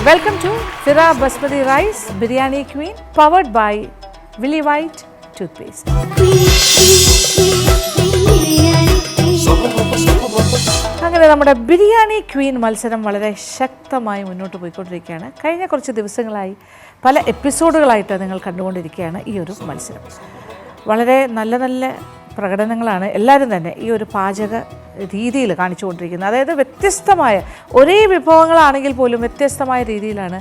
Welcome to Fira Basmati Rice Biryani Queen, powered by Willy White Toothpaste. അങ്ങനെ നമ്മുടെ biryani Queen മത്സരം വളരെ ശക്തമായി മുന്നോട്ട് പോയിക്കൊണ്ടിരിക്കുകയാണ്. കഴിഞ്ഞ കുറച്ച് ദിവസങ്ങളായി പല എപ്പിസോഡുകളായിട്ട് നിങ്ങൾ കണ്ടുകൊണ്ടിരിക്കുകയാണ് ഈ ഒരു മത്സരം. വളരെ നല്ല നല്ല പ്രകടനങ്ങളാണ് എല്ലാവരും തന്നെ ഈ ഒരു പാചക രീതിയിൽ കാണിച്ചുകൊണ്ടിരിക്കുന്നത്. അതായത് വ്യത്യസ്തമായ ഒരേ വിഭവങ്ങളാണെങ്കിൽ പോലും വ്യത്യസ്തമായ രീതിയിലാണ്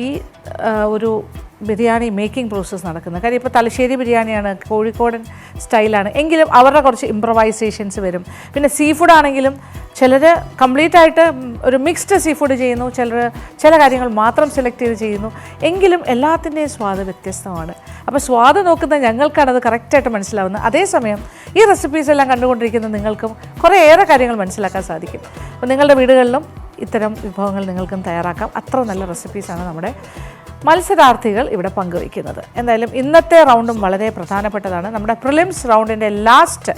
ഈ ഒരു ബിരിയാണി മേക്കിംഗ് പ്രോസസ്സ് നടക്കുന്നത്. കാര്യം ഇപ്പോൾ തലശ്ശേരി ബിരിയാണിയാണ്, കോഴിക്കോടൻ സ്റ്റൈലാണ്, എങ്കിലും അവരുടെ കുറച്ച് ഇംപ്രവൈസേഷൻസ് വരും. പിന്നെ സീ ഫുഡ് ആണെങ്കിലും ചിലർ കംപ്ലീറ്റ് ആയിട്ട് ഒരു മിക്സ്ഡ് സീ ഫുഡ് ചെയ്യുന്നു, ചില കാര്യങ്ങൾ മാത്രം സെലക്ട് ചെയ്ത് ചെയ്യുന്നു. എങ്കിലും എല്ലാത്തിൻ്റെയും സ്വാദ് വ്യത്യസ്തമാണ്. അപ്പോൾ സ്വാദ് നോക്കുന്ന ഞങ്ങൾക്കാണത് കറക്റ്റായിട്ട് മനസ്സിലാവുന്നത്. അതേസമയം ഈ റെസിപ്പീസ് എല്ലാം കണ്ടുകൊണ്ടിരിക്കുന്ന നിങ്ങൾക്കും കുറേയേറെ കാര്യങ്ങൾ മനസ്സിലാക്കാൻ സാധിക്കും. അപ്പോൾ നിങ്ങളുടെ വീടുകളിലും ഇത്തരം വിഭവങ്ങൾ നിങ്ങൾക്കും തയ്യാറാക്കാം. അത്ര നല്ല റെസിപ്പീസാണ് നമ്മുടെ മത്സരാർത്ഥികൾ ഇവിടെ പങ്കുവയ്ക്കുന്നത്. എന്തായാലും ഇന്നത്തെ റൗണ്ടും വളരെ പ്രധാനപ്പെട്ടതാണ്. നമ്മുടെ പ്രിലിംസ് റൗണ്ടിൻ്റെ ലാസ്റ്റ്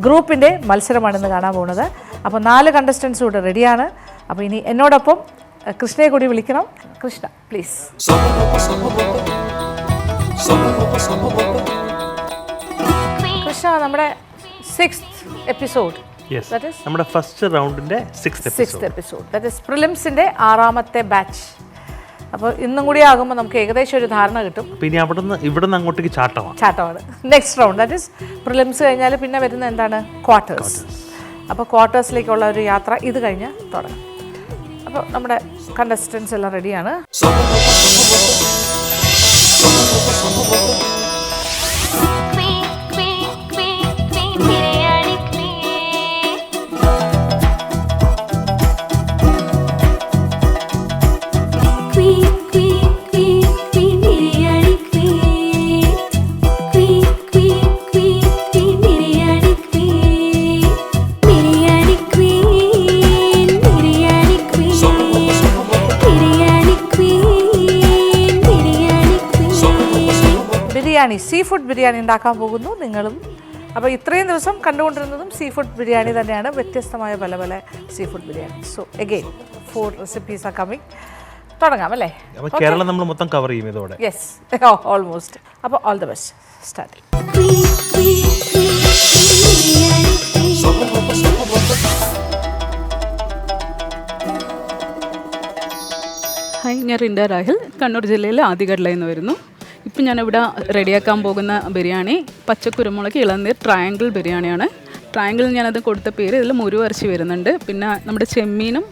ഗ്രൂപ്പിൻ്റെ മത്സരമാണിന്ന് കാണാൻ പോകുന്നത്. അപ്പോൾ 4 കണ്ടസ്റ്റൻസ് കൂടെ റെഡിയാണ്. അപ്പോൾ ഇനി എന്നോടൊപ്പം കൃഷ്ണയെ കൂടി വിളിക്കണം. കൃഷ്ണ പ്ലീസ്. കൃഷ്ണ, നമ്മുടെ 6th എപ്പിസോഡ്, നമ്മുടെ ഫസ്റ്റ് റൗണ്ടിന്റെ 6th എപ്പിസോഡ്, ദാറ്റ് ഈസ് പ്രിലിംസിന്റെ 6ാമത്തെ ബാച്ച്. അപ്പോൾ ഇന്നും കൂടി ആകുമ്പോൾ നമുക്ക് ഏകദേശം ഒരു ധാരണ കിട്ടും. പിന്നെ ഇവിടുന്ന് അങ്ങോട്ടേക്ക് ചാട്ടമാണ്. Next round, that is prelims കഴിഞ്ഞാൽ പിന്നെ വരുന്ന എന്താണ്, ക്വാർട്ടേഴ്സ്. അപ്പോൾ ക്വാർട്ടേഴ്സിലേക്കുള്ള ഒരു യാത്ര ഇത് കഴിഞ്ഞ് തുടങ്ങാം. അപ്പോൾ നമ്മുടെ കണ്ടസ്റ്റൻസ് എല്ലാം റെഡിയാണ്. സീ ഫുഡ് ബിരിയാണി ഉണ്ടാക്കാൻ പോകുന്നു നിങ്ങളും. അപ്പോൾ ഇത്രയും ദിവസം കണ്ടുകൊണ്ടിരുന്നതും സീ ഫുഡ് ബിരിയാണി തന്നെയാണ്, വ്യത്യസ്തമായ പല പല sea food biryani. So again 4 recipes are coming. തുടങ്ങാം അല്ലേ? കേരളം നമ്മൾ മൊത്തം കവർ ചെയ്യും ഇതോടെ. Yes, almost. അപ്പോൾ all the best. Start. Hi, ഞാൻ റിൻഡ രാഹുൽ, കണ്ണൂർ ജില്ലയിലെ ആദിഗഡ്ലയിൽ നിന്ന് വരുന്നു. ഇപ്പം ഞാനിവിടെ റെഡിയാക്കാൻ പോകുന്ന ബിരിയാണി പച്ചക്കുരുമുളക് ഇളനീർ ട്രയാങ്കിൾ ബിരിയാണിയാണ്. ട്രയാങ്കിൾ ഞാനത് കൊടുത്ത പേര്. ഇതിൽ മുരുവരച്ചി വരുന്നുണ്ട്, പിന്നെ നമ്മുടെ ചെമ്മീനും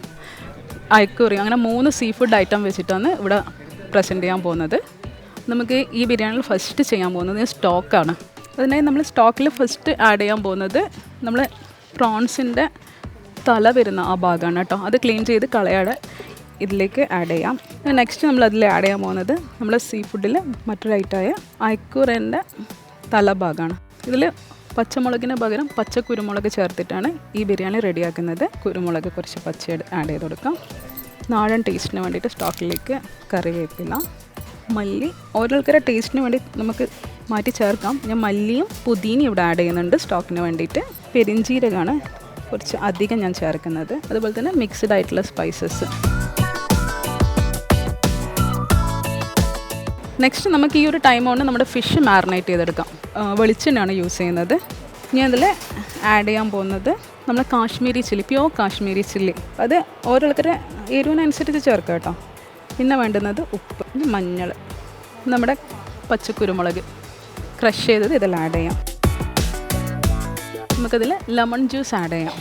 അയക്കൂറിയും, അങ്ങനെ 3 സീ ഫുഡ് ഐറ്റം വെച്ചിട്ടാണ് ഇവിടെ പ്രസൻറ്റ് ചെയ്യാൻ പോകുന്നത്. നമുക്ക് ഈ ബിരിയാണിയിൽ ഫസ്റ്റ് ചെയ്യാൻ പോകുന്നത് സ്റ്റോക്കാണ്. അതിനായി നമ്മൾ സ്റ്റോക്കിൽ ഫസ്റ്റ് ആഡ് ചെയ്യാൻ പോകുന്നത് നമ്മൾ പ്രോൺസിൻ്റെ തല വരുന്ന ആ ഭാഗമാണ് കേട്ടോ. അത് ക്ലീൻ ചെയ്ത് കളയാതെ ഇതിലേക്ക് ആഡ് ചെയ്യാം. നെക്സ്റ്റ് നമ്മൾ അതിൽ ആഡ് ചെയ്യാൻ പോകുന്നത് നമ്മുടെ സീ ഫുഡിൽ മറ്റൊരു ഐറ്റമായ അയക്കൂറേൻ്റെ തലഭാഗമാണ്. ഇതിൽ പച്ചമുളകിന് പകരം പച്ച കുരുമുളക് ചേർത്തിട്ടാണ് ഈ ബിരിയാണി റെഡിയാക്കുന്നത്. കുരുമുളക് കുറച്ച് പച്ച ആഡ് ചെയ്ത് കൊടുക്കാം. നാടൻ ടേസ്റ്റിന് വേണ്ടിയിട്ട് സ്റ്റോക്കിലേക്ക് കറിവേപ്പില, മല്ലി, ഓരോരുത്തരുടെ ടേസ്റ്റിന് വേണ്ടി നമുക്ക് മാറ്റി ചേർക്കാം. ഞാൻ മല്ലിയും പുതിനയും ഇവിടെ ആഡ് ചെയ്യുന്നുണ്ട് സ്റ്റോക്കിന് വേണ്ടിയിട്ട്. പെരിഞ്ചീരകമാണ് കുറച്ച് അധികം ഞാൻ ചേർക്കുന്നത്. അതുപോലെ തന്നെ മിക്സ്ഡ് ആയിട്ടുള്ള സ്പൈസസ്. നെക്സ്റ്റ് നമുക്ക് ഈ ഒരു ടൈം കൊണ്ട് നമ്മുടെ ഫിഷ് മാറിനേറ്റ് ചെയ്തെടുക്കാം. വെളിച്ചെണ്ണയാണ് യൂസ് ചെയ്യുന്നത്. ഞാൻ അതിൽ ആഡ് ചെയ്യാൻ പോകുന്നത് നമ്മൾ Kashmiri chilli, pure Kashmiri chilli. അത് ഓരോരുത്തരുടെ എരിവിനനുസരിച്ച് ചേർക്കുക കേട്ടോ. പിന്നെ വേണ്ടുന്നത് ഉപ്പ്, മഞ്ഞൾ, നമ്മുടെ പച്ചക്കുരുമുളക് ക്രഷ് ചെയ്തത് ഇതെല്ലാം ആഡ് ചെയ്യാം. നമുക്കതിൽ ലെമൺ ജ്യൂസ് ആഡ് ചെയ്യാം.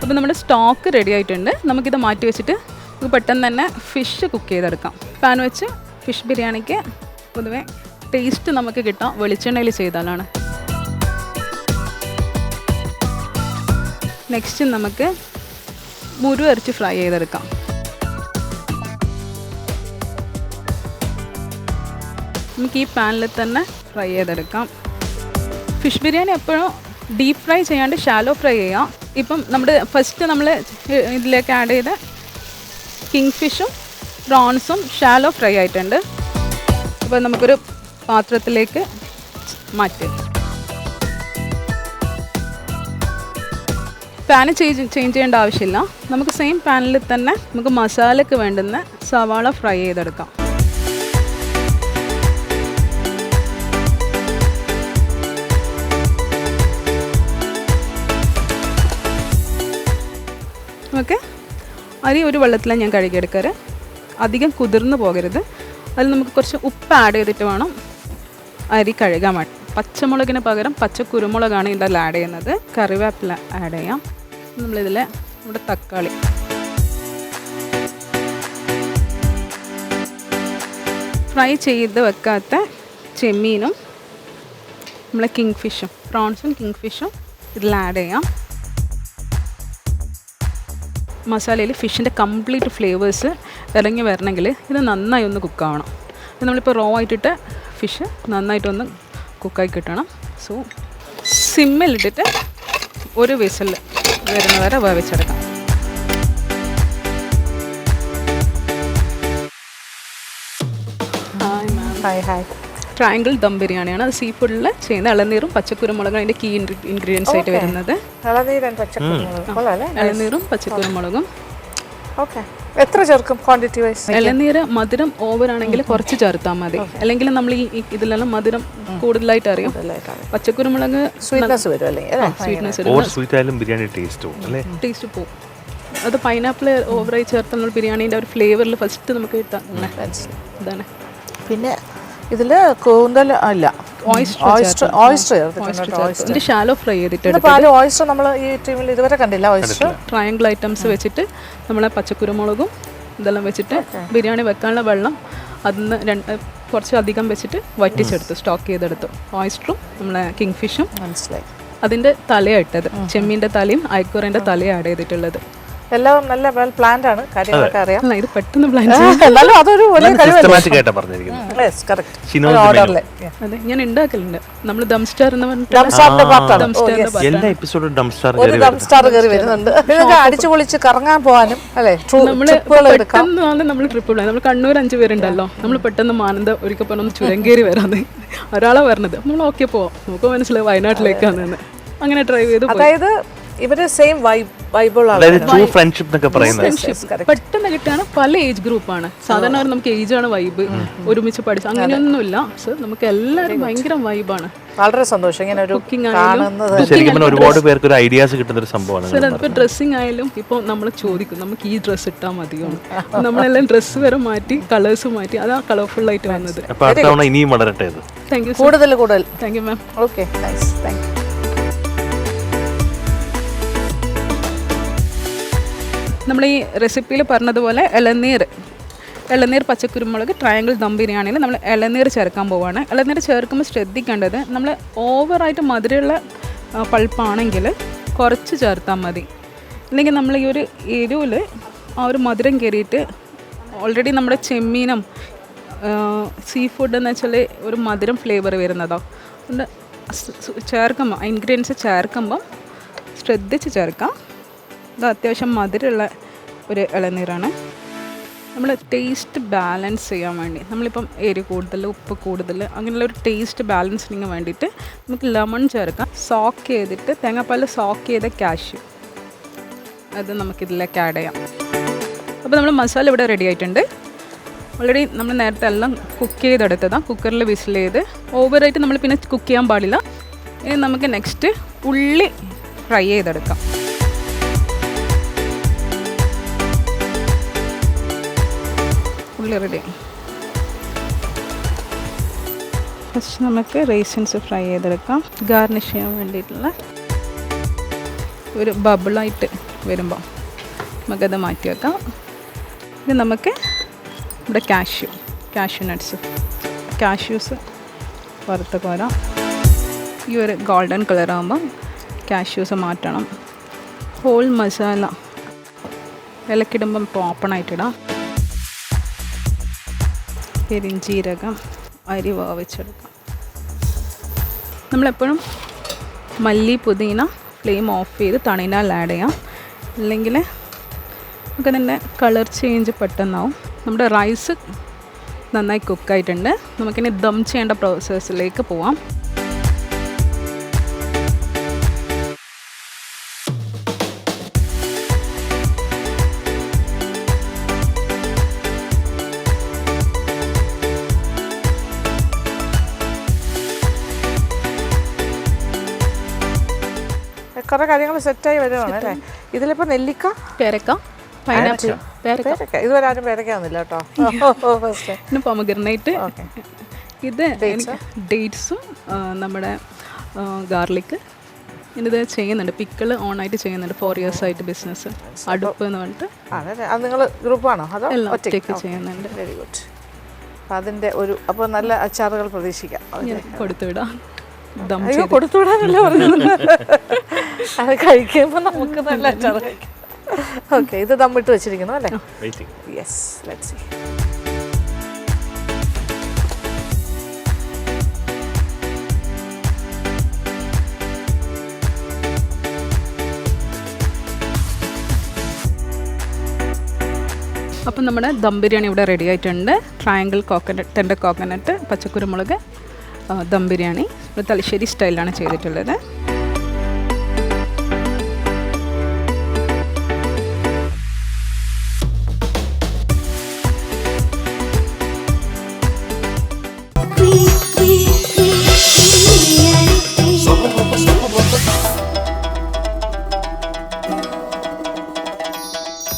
അപ്പോൾ നമ്മുടെ സ്റ്റോക്ക് റെഡി ആയിട്ടുണ്ട്. നമുക്കിത് മാറ്റി വെച്ചിട്ട് നമുക്ക് പെട്ടെന്ന് തന്നെ ഫിഷ് കുക്ക് ചെയ്തെടുക്കാം. പാൻ വെച്ച് ഫിഷ് ബിരിയാണിക്ക് പൊതുവെ ടേസ്റ്റ് നമുക്ക് കിട്ടാം വെളിച്ചെണ്ണയിൽ ചെയ്താലാണ്. നെക്സ്റ്റ് നമുക്ക് മുരു ഇറച്ചി ഫ്രൈ ചെയ്തെടുക്കാം. നമുക്ക് ഈ പാനിൽ തന്നെ ഫ്രൈ ചെയ്തെടുക്കാം. ഫിഷ് ബിരിയാണി എപ്പോഴും ഡീപ്പ് ഫ്രൈ ചെയ്യാണ്ട് ഷാലോ ഫ്രൈ ചെയ്യാം. ഇപ്പം ഫസ്റ്റ് നമ്മൾ ഇതിലേക്ക് ആഡ് ചെയ്ത കിങ് ഫിഷും പ്രോൺസും ഷാലോ ഫ്രൈ ആയിട്ടുണ്ട്. അപ്പോൾ നമുക്കൊരു പാത്രത്തിലേക്ക് മാറ്റി പാന് ചേഞ്ച് ചെയ്യേണ്ട ആവശ്യമില്ല. നമുക്ക് സെയിം പാനിൽ തന്നെ നമുക്ക് മസാലയ്ക്ക് വേണ്ടുന്ന സവാള ഫ്രൈ ചെയ്തെടുക്കാം. ഓക്കെ, അരി ഒരു വെള്ളത്തിലാണ് ഞാൻ കഴുകിയെടുക്കാറ്. അധികം കുതിർന്ന് പോകരുത്. അതിൽ നമുക്ക് കുറച്ച് ഉപ്പ് ആഡ് ചെയ്തിട്ട് വേണം അരി കഴുകാൻ വേണ്ടി. പച്ചമുളകിന് പകരം പച്ച കുരുമുളകാണ് ഇതിൽ ആഡ് ചെയ്യുന്നത്. കറിവേപ്പില ആഡ് ചെയ്യാം. നമ്മളിതിൽ നമ്മുടെ തക്കാളി, ഫ്രൈ ചെയ്ത് വെക്കാത്ത ചെമ്മീനും നമ്മളെ കിങ് ഫിഷും പ്രോൺസും കിങ് ഫിഷും ഇതിൽ ആഡ് ചെയ്യാം. മസാലയിൽ ഫിഷിൻ്റെ കംപ്ലീറ്റ് ഫ്ലേവേഴ്സ് ഇറങ്ങി വരണമെങ്കിൽ ഇത് നന്നായി ഒന്ന് കുക്കാവണം. നമ്മളിപ്പോൾ റോ ആയിട്ടിട്ട് ഫിഷ് നന്നായിട്ടൊന്ന് കുക്കായി കിട്ടണം. സോ സിമ്മിലിട്ടിട്ട് ഒരു വിസിൽ വരുന്ന വരെ വേവിച്ചെടുക്കാം. ഹായ്. ട്രയാങ്കിൾ ദം ബിരിയാണിയാണ്. അത് സീ ഫുഡിൽ ചെയ്യുന്ന ഇളനീറും പച്ചക്കുരുമുളകും അതിൻ്റെ കീ ഇൻഗ്രീഡിയൻസ് ആയിട്ട് വരുന്നത്. ഇളനീറും പച്ചക്കുരുമുളകും. ഓക്കെ, എത്ര ചേർക്കും ക്വാണ്ടിറ്റി വൈസ്? ഇളനീര് മധുരം ഓവർ ആണെങ്കിൽ കുറച്ച് ചേർത്താൽ മതി. അല്ലെങ്കിൽ നമ്മൾ ഈ ഇതിലെല്ലാം മധുരം കൂടുതലായിട്ട് അറിയും. പച്ചക്കുരുമുളക് സ്വീറ്റ്നസ് വരും അല്ലെങ്കിൽ ടേസ്റ്റ് പോകും. അത് പൈനാപ്പിൾ ഓവറായി ചേർത്താൽ നമ്മൾ ബിരിയാണീൻ്റെ ഒരു ഫ്ലേവറിൽ ഫസ്റ്റ് നമുക്ക് കിട്ടാം. ഇതാണ്. പിന്നെ ഇതിൽ കൂന്തൽ അല്ല, ഓയിസ്റ്റർ ഷാലോ ഫ്രൈ ചെയ്തിട്ട് ഓയിസ്റ്റർ നമ്മൾ ഈ ടീമിൽ ഇതുവരെ കണ്ടില്ല. ഓയിസ്റ്റർ ട്രയാങ്കിൾ ഐറ്റംസ് വെച്ചിട്ട് നമ്മളെ പച്ചക്കുരുമുളകും ഇതെല്ലാം വെച്ചിട്ട് ബിരിയാണി വെക്കാനുള്ള വെള്ളം അതിന് കുറച്ച് അധികം വെച്ചിട്ട് വറ്റിച്ചെടുത്തു, സ്റ്റോക്ക് ചെയ്തെടുത്തു. ഓയിസ്റ്ററും നമ്മളെ കിങ് ഫിഷും മനസ്സിലായി. അതിൻ്റെ തലയിട്ടത് ചെമ്മീൻ്റെ തലയും അയക്കൂറിൻ്റെ തലയും ആഡ് ചെയ്തിട്ടുള്ളത്. എല്ലാം നല്ല വെൽ പ്ലാൻഡ് ആണ്, കാര്യങ്ങളൊക്കെ അറിയാം. ഇത് പെട്ടെന്ന് പ്ലാൻ അതൊരു വലിയ അതെ, ഞാൻ ഉണ്ടാക്കലുണ്ട്. നമ്മൾ ദം സ്റ്റാർ എന്ന് അടിച്ചു പൊളിച്ച് കറങ്ങാൻ പോകാനും നമ്മൾ ട്രിപ്പ് പ്ലാൻ. നമ്മൾ കണ്ണൂർ 5 പേരുണ്ടല്ലോ, നമ്മൾ പെട്ടെന്ന് മാനന്ത ഒരിക്കൽ പറഞ്ഞ ചുരങ്കേരി വരാന്ന് ഒരാളെ പറഞ്ഞത്. നമ്മൾ ഓക്കെ പോവാം, നമുക്ക് മനസ്സിലായി വയനാട്ടിലേക്കാണെന്ന്. അങ്ങനെ ഡ്രൈവ് ചെയ്ത്. അതായത് ഇവര് സെയിം പെട്ടെന്ന് കിട്ടാണ്. പല ഏജ് ഗ്രൂപ്പാണ്. സാധാരണ നമുക്ക് ഏജാണ് വൈബ്, ഒരുമിച്ച് പഠിച്ചു അങ്ങനെയൊന്നുമില്ല. സോ നമുക്ക് എല്ലാവരും ഭയങ്കര വൈബാണ്. വളരെ സന്തോഷം. ഇങ്ങനെ ഒരു ഒരുപാട് പേർക്ക് ഒരു ഐഡിയാസ് കിട്ടുന്ന ഒരു സംഭവമാണ്. സാർ അതിപ്പോൾ ഡ്രസ്സിങ് ആയാലും ഇപ്പോൾ നമ്മൾ ചോദിക്കും നമുക്ക് ഈ ഡ്രസ്സ് ഇട്ടാൽ മതിയോ. നമ്മളെല്ലാം ഡ്രസ്സ് വരെ മാറ്റി കളേഴ്സ് മാറ്റി അതാ കളർഫുൾ ആയിട്ട് വന്നത്. ഇനിയും വളരട്ടെ. Thank you. കൂടുതൽ thank you ma'am. Okay, nice, thank you. നമ്മൾ ഈ റെസിപ്പിയിൽ പറഞ്ഞതുപോലെ ഇളനീർ പച്ചക്കുരുമുളക് ട്രയാങ്കിൾ ദം ബിരിയാണിയിൽ നമ്മൾ ഇളനീർ ചേർക്കാൻ പോവുകയാണ്. ഇളനീർ ചേർക്കുമ്പോൾ ശ്രദ്ധിക്കേണ്ടത് നമ്മൾ ഓവറായിട്ട് മധുരമുള്ള പൾപ്പാണെങ്കിൽ കുറച്ച് ചേർത്താൽ മതി. അല്ലെങ്കിൽ നമ്മൾ ഈ ഒരു എരിവിൽ ആ ഒരു മധുരം കയറിയിട്ട് ഓൾറെഡി നമ്മുടെ ചെമ്മീനും സീ ഫുഡ് എന്ന് വെച്ചാൽ ഒരു മധുരം ഫ്ലേവർ വരുന്നതോ. അതുകൊണ്ട് ചേർക്കുമ്പോൾ ഇൻഗ്രീഡിയൻസ് ചേർക്കുമ്പം ശ്രദ്ധിച്ച് ചേർക്കാം. ഇത് അത്യാവശ്യം മധുരമുള്ള ഒരു ഇളനീരാണ്. നമ്മൾ ടേസ്റ്റ് ബാലൻസ് ചെയ്യാൻ വേണ്ടി നമ്മളിപ്പം എരി കൂടുതൽ ഉപ്പ് കൂടുതൽ അങ്ങനെയുള്ള ഒരു ടേസ്റ്റ് ബാലൻസിന് വേണ്ടിയിട്ട് നമുക്ക് ലെമൺ ചേർക്കാം. സോക്ക് ചെയ്തിട്ട് തേങ്ങാപ്പാൽ സോക്ക് ചെയ്ത കാഷ്യൂ അത് നമുക്കിതിലേക്ക് ആഡ് ചെയ്യാം. അപ്പോൾ നമ്മൾ മസാല ഇവിടെ റെഡി ആയിട്ടുണ്ട്. ഓൾറെഡി നമ്മൾ നേരത്തെ എല്ലാം കുക്ക് ചെയ്തെടുത്തതാണ്. കുക്കറിൽ വിസിൽ ചെയ്ത് ഓവറായിട്ട് നമ്മൾ പിന്നെ കുക്ക് ചെയ്യാൻ പാടില്ല. ഇനി നമുക്ക് നെക്സ്റ്റ് ഉള്ളി ഫ്രൈ ചെയ്തെടുക്കാം. ഉള്ളി റെഡി. ഫസ്റ്റ് നമുക്ക് റേസിൻസ് ഫ്രൈ ചെയ്തെടുക്കാം. ഗാർണിഷ് ചെയ്യാൻ വേണ്ടിയിട്ടുള്ള ഒരു ബബിളായിട്ട് വരുമ്പോൾ നമുക്കത് മാറ്റി വെക്കാം. ഇത് നമുക്ക് ഇവിടെ കാഷ്യൂ കാഷ്യൂ നട്ട്സ്, കാഷ്യൂസ് വറുത്ത് കോരാം. ഈ ഒരു ഗോൾഡൻ കളറാകുമ്പം കാഷ്യൂസ് മാറ്റണം. ഹോൾ മസാല വിലക്കിടുമ്പം ഇപ്പോൾ ഓപ്പണായിട്ടിടാം. പെരിഞ്ചീരകം, അരി വേവിച്ചെടുക്കാം. നമ്മളെപ്പോഴും മല്ലി പുതിന ഫ്ലെയിം ഓഫ് ചെയ്ത് തണിനാൽ ആഡ് ചെയ്യാം, അല്ലെങ്കിൽ നമുക്ക് അതിൻ്റെ കളർ ചേഞ്ച് പെട്ടെന്നാവും. നമ്മുടെ റൈസ് നന്നായി കുക്കായിട്ടുണ്ട്. നമുക്കിനി ദം ചെയ്യേണ്ട പ്രോസസ്സിലേക്ക് പോവാം. കുറേ കാര്യങ്ങൾ സെറ്റായി വരുവാണ് അല്ലേ? ഇതിലിപ്പോൾ നെല്ലിക്ക, പേരക്ക, പൈനാപ്പിൾ, പേരക്ക, ഇതുവരെ ആരും പേരക്കാവുന്നില്ല കേട്ടോ. പിന്നെ പൊമഗ്രനേറ്റ്, ഇത് എനിക്ക് ഡേറ്റ്സും നമ്മുടെ ഗാർലിക് ഇത് ചെയ്യുന്നുണ്ട്. പിക്കിൾ ഓണായിട്ട് ചെയ്യുന്നുണ്ട്. 4 years ആയിട്ട് ബിസിനസ്. അടുപ്പ് എന്ന് പറഞ്ഞിട്ട്. അത് നിങ്ങൾ ഗ്രൂപ്പാണോ അതോ എല്ലാം ഒറ്റയ്ക്ക് ചെയ്യുന്നുണ്ട്. Very good. അതിൻ്റെ അപ്പോൾ നല്ല അച്ചാറുകൾ പ്രതീക്ഷിക്കാം. കൊടുത്തുവിടാം. അയ്യോ, കൊടുത്തുവിടാനല്ലേ പറഞ്ഞത്? അത് കഴിക്കുമ്പോൾ നമുക്ക് നല്ല അച്ചാർ കഴിക്കാം. ഓക്കെ, ഇത് ദമ്മിട്ട് വെച്ചിരിക്കുന്നു അല്ലേ? Yes, let's see. അപ്പം നമ്മുടെ ദം ബിരിയാണി ഇവിടെ റെഡി ആയിട്ടുണ്ട്. ട്രയാങ്കിൾ കോക്കനട്ട്, ടെൻഡർ കോക്കനട്ട്, പച്ചക്കുരുമുളക് ദം ബിരിയാണി ഇവിടെ തലശ്ശേരി സ്റ്റൈലിലാണ് ചെയ്തിട്ടുള്ളത്.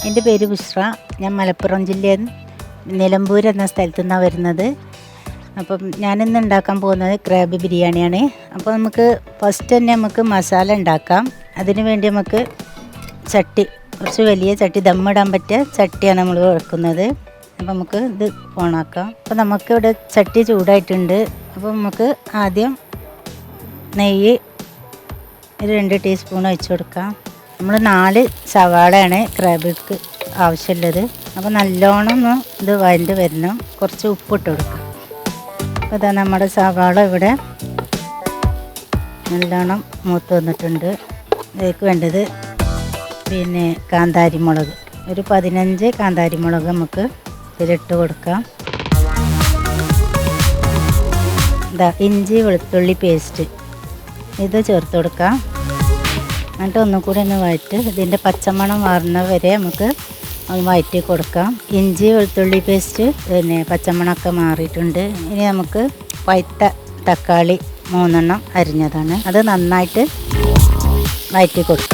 എൻ്റെ പേര് ബുഷ്ര. ഞാൻ മലപ്പുറം ജില്ലയിൽ നിലമ്പൂർ എന്ന സ്ഥലത്തു നിന്നാണ് വരുന്നത്. അപ്പം ഞാനിന്ന് ഉണ്ടാക്കാൻ പോകുന്നത് ക്രാബ് ബിരിയാണിയാണ്. അപ്പോൾ നമുക്ക് ഫസ്റ്റ് തന്നെ നമുക്ക് മസാല ഉണ്ടാക്കാം. അതിന് വേണ്ടി നമുക്ക് ചട്ടി, കുറച്ച് വലിയ ചട്ടി, ദമ്മിടാൻ പറ്റിയ ചട്ടിയാണ് നമ്മൾ വെക്കുന്നത്. അപ്പോൾ നമുക്ക് ഇത് ഓണാക്കാം. അപ്പോൾ നമുക്കിവിടെ ചട്ടി ചൂടായിട്ടുണ്ട്. അപ്പോൾ നമുക്ക് ആദ്യം നെയ്യ് 2 ടീസ്പൂൺ ഒഴിച്ച് കൊടുക്കാം. നമ്മൾ 4 സവാളയാണ് ക്രാബിക്ക് ആവശ്യമുള്ളത്. അപ്പോൾ നല്ലോണം ഒന്ന് ഇത് വഴണ്ട് വരണം. കുറച്ച് ഉപ്പിട്ട് കൊടുക്കാം. അപ്പോൾ ഇതാ നമ്മുടെ സവാള ഇവിടെ നല്ലോണം മൂത്ത് വന്നിട്ടുണ്ട്. ഇതിലേക്ക് വേണ്ടത് പിന്നെ കാന്താരി മുളക്, ഒരു 15 കാന്താരി മുളക് നമുക്ക് ഇതിലിട്ട് കൊടുക്കാം. ഇതാ ഇഞ്ചി വെളുത്തുള്ളി പേസ്റ്റ് ഇത് ചേർത്ത് കൊടുക്കാം. എന്നിട്ട് ഒന്നും കൂടി ഒന്ന് വഴറ്റി ഇതിൻ്റെ പച്ചമണം മാറുന്ന വരെ നമുക്ക് ഒന്ന് വഴറ്റി കൊടുക്കാം. ഇഞ്ചി വെളുത്തുള്ളി പേസ്റ്റ് പിന്നെ പച്ചമണമൊക്കെ മാറിയിട്ടുണ്ട്. ഇനി നമുക്ക് പഴുത്ത തക്കാളി 3 എണ്ണം അരിഞ്ഞതാണ്, അത് നന്നായിട്ട് വഴറ്റി കൊടുക്കാം.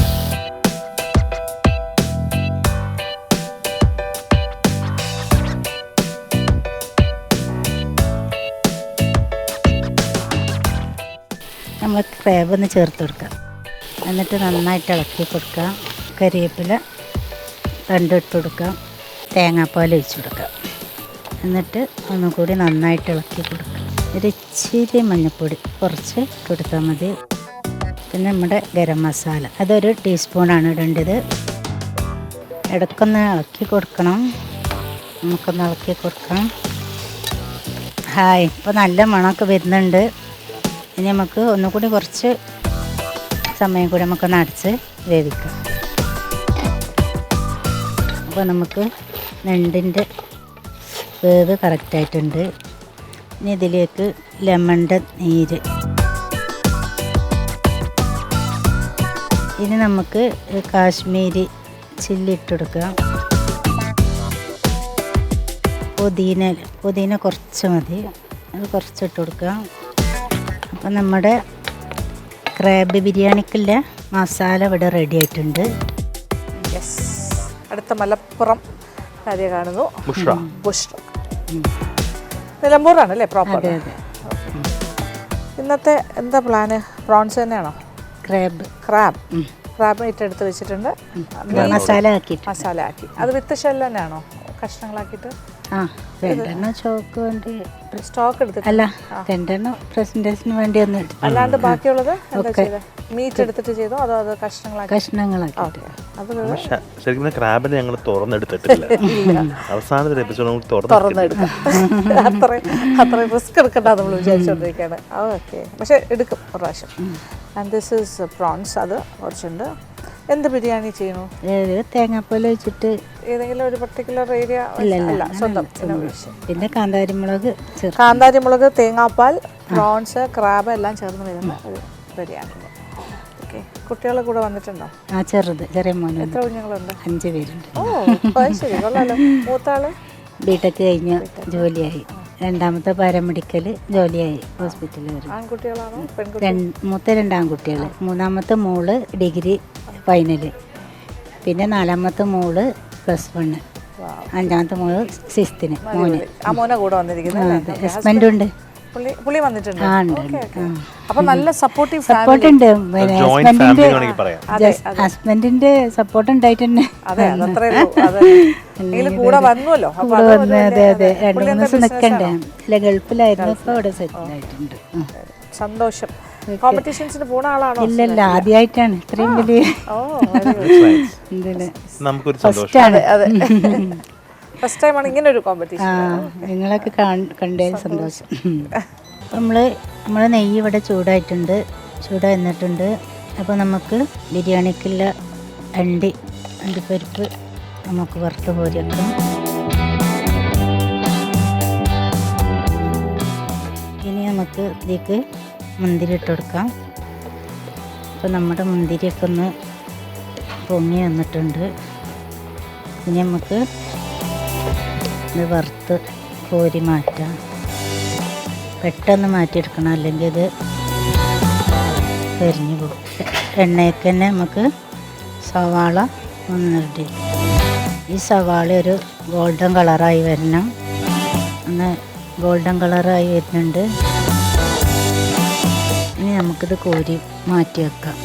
നമ്മൾ ക്രാബ് ഒന്ന് ചേർത്ത് കൊടുക്കാം. എന്നിട്ട് നന്നായിട്ട് ഇളക്കി കൊടുക്കാം. കരിവേപ്പില 2 ഇട്ട് കൊടുക്കാം. തേങ്ങാപ്പാൽ ഒഴിച്ച് കൊടുക്കാം. എന്നിട്ട് ഒന്നുകൂടി നന്നായിട്ട് ഇളക്കി കൊടുക്കാം. ഒരു ഇച്ചിരി മഞ്ഞൾപ്പൊടി കുറച്ച് കൊടുത്താൽ മതി. പിന്നെ നമ്മുടെ ഗരം മസാല അതൊരു ടീസ്പൂണാണ് ഇടേണ്ടത്. ഇടയ്ക്കൊന്ന് ഇളക്കി കൊടുക്കണം. നമുക്കൊന്ന് ഇളക്കി കൊടുക്കാം. ഹായ്, ഇപ്പോൾ നല്ല മണമൊക്കെ വരുന്നുണ്ട്. ഇനി നമുക്ക് ഒന്നുകൂടി കുറച്ച് സമയം കൂടി നമുക്കൊന്ന് അടച്ച് വേവിക്കാം. അപ്പോൾ നമുക്ക് ഞണ്ടിൻ്റെ വേവ് കറക്റ്റായിട്ടുണ്ട്. ഇനി ഇതിലേക്ക് ലെമണിൻ്റെ നീര്, ഇനി നമുക്ക് കാശ്മീരി ചില്ലി ഇട്ട് കൊടുക്കാം. പുതിന കുറച്ച് മതി, അത് കുറച്ചിട്ട് കൊടുക്കാം. അപ്പം നമ്മുടെ ക്രാബ് ബിരിയാണിക്കുള്ള മസാല ഇവിടെ റെഡി ആയിട്ടുണ്ട്. യെസ്, അടുത്ത മലപ്പുറം കാര്യം കാണുന്നു. ബുഷ്ര നിലമ്പൂരാണല്ലേ പ്രോപ്പർ? അതെ അതെ. ഇന്നത്തെ എന്താ പ്ലാന്? പ്രോൺസ് തന്നെയാണോ? ക്രാബ് ഇട്ടെടുത്ത് വെച്ചിട്ടുണ്ട്. മസാല ആക്കി അത് വിത്ത് ഷെല്ല് തന്നെയാണോ കഷ്ണങ്ങളാക്കിയിട്ട്? ആ 2 ചോക്ക് വേണ്ടി സ്റ്റോക്ക് എടുത്തിട്ട് അല്ല 2 പ്രസന്റേഷന് വേണ്ടി ഒന്ന് എടുത്തു. അല്ലാണ്ട് ബാക്കിയുള്ളത് എന്താ ചെയ്തത്? മീറ്റ് എടുത്തിട്ട് ചെയ്തോ അതോ അത് കഷ്ണങ്ങളാക്കി? കഷ്ണങ്ങളാക്കി. അത് ശരിക്കും ക്രാബിനെ ഞങ്ങൾ തുറന്നെടുത്തിട്ടില്ല. അവസാനത്തെ എപ്പിസോഡ് തുറന്നെടുക്കാം. അത്രയും റിസ്ക് എടുക്കണ്ട നമ്മൾ വിചാരിച്ചുകൊണ്ടിരിക്കുകയാണ്. ഓക്കെ, പക്ഷെ എടുക്കും ഒരു പ്രാവശ്യം. ആൻഡ് ദിസ് ഈസ് പ്രോൺസ്, അത് കുറച്ചുണ്ട്. എന്ത് ബിരിയാണി ചെയ്യണു? തേങ്ങാപ്പാൽ വെച്ചിട്ട് ഏതെങ്കിലും ഒരു പർട്ടിക്കുലർ ഏരിയ? അല്ല, സ്വന്തം. പിന്നെ കാന്താരിമുളക്, കാന്താരിമുളക്, തേങ്ങാപ്പാൽ, പ്രോൺസ്, ക്രാബ് എല്ലാം ചേർന്ന് വരുന്ന ഒരു ബിരിയാണി. ഓക്കെ, കുട്ടികൾ കൂടെ വന്നിട്ടുണ്ടോ? ആ ചെറിയ മോന്. എത്ര കുഞ്ഞുങ്ങളുണ്ട്? 5 പേരുണ്ട്. ഓ ശരി, കൊള്ളാലോ. മൂത്താള് ബിടെക് കഴിഞ്ഞ് ജോലിയായി. രണ്ടാമത്തെ പാരാമെഡിക്കൽ ജോലിയായി ഹോസ്പിറ്റലിൽ. ആൺകുട്ടികളാണോ പെൺകുട്ടികൾ? മൂത്ത 2 ആൺകുട്ടികൾ. മൂന്നാമത്തെ മോള് ഡിഗ്രി ഫൈനല്. പിന്നെ 4ാമത്തെ മോള് +1. 5ാമത്തെ മോള് 6th മോന്. ആ മോനെ കൂടെ വന്നിരിക്കുന്നത്. ഹസ്ബൻഡുണ്ട്. പുള്ളി വന്നിട്ടുണ്ട്. ഉണ്ട്. അപ്പൊ നല്ല സപ്പോർട്ടീവ് സപ്പോർട്ട് ഉണ്ട്. ഹസ്ബൻഡിന്റെ സപ്പോർട്ട് ഉണ്ടായിട്ട് തന്നെ അതെ, അതത്രേ കൂടെ വന്നുവല്ലോ. അതെ 2 ദിവസം നിൽക്കണ്ടേ. അല്ല, ഗൾഫിലായിരുന്നു. ഇപ്പൊ ഇവിടെ സെറ്റിൽ ആയിട്ടുണ്ട്. സന്തോഷം. കോമ്പറ്റീഷൻസിന് പോണ ആളാണോ? ഇല്ലല്ല, ആദ്യമായിട്ടാണ് ഇത്രയും വലിയ. ഫസ്റ്റ് ആണ്. അതെ, ഫസ്റ്റ് ടൈമാണ് ഇങ്ങനെ ഒരു കോമ്പറ്റീഷൻ. നിങ്ങളൊക്കെ കണ്ടേ സന്തോഷം. നമ്മള് നെയ്യ് ഇവിടെ ചൂടായി വന്നിട്ടുണ്ട്. അപ്പോൾ നമുക്ക് ബിരിയാണിക്കുള്ള അണ്ടിപ്പരിപ്പ് നമുക്ക് വറുത്ത് കോരി വെക്കാം. ഇനി നമുക്ക് ഇതിലേക്ക് മുന്തിരി ഇട്ട് കൊടുക്കാം. അപ്പോൾ നമ്മുടെ മുന്തിരിയൊക്കെ ഒന്ന് പൊങ്ങി വന്നിട്ടുണ്ട്. ഇനി നമുക്ക് ഇത് വറുത്ത് കോരി മാറ്റാം. പെട്ടെന്ന് മാറ്റിയെടുക്കണം, അല്ലെങ്കിൽ ഇത് കരിഞ്ഞു പോകും. എണ്ണയ്ക്ക് തന്നെ നമുക്ക് സവാള ഒന്നിട്ട്. ഈ സവാള ഒരു ഗോൾഡൻ കളറായി വരണം. ഒന്ന് ഗോൾഡൻ കളറായി വരുന്നുണ്ട്. ഇനി നമുക്കിത് കോരി മാറ്റി വെക്കാം.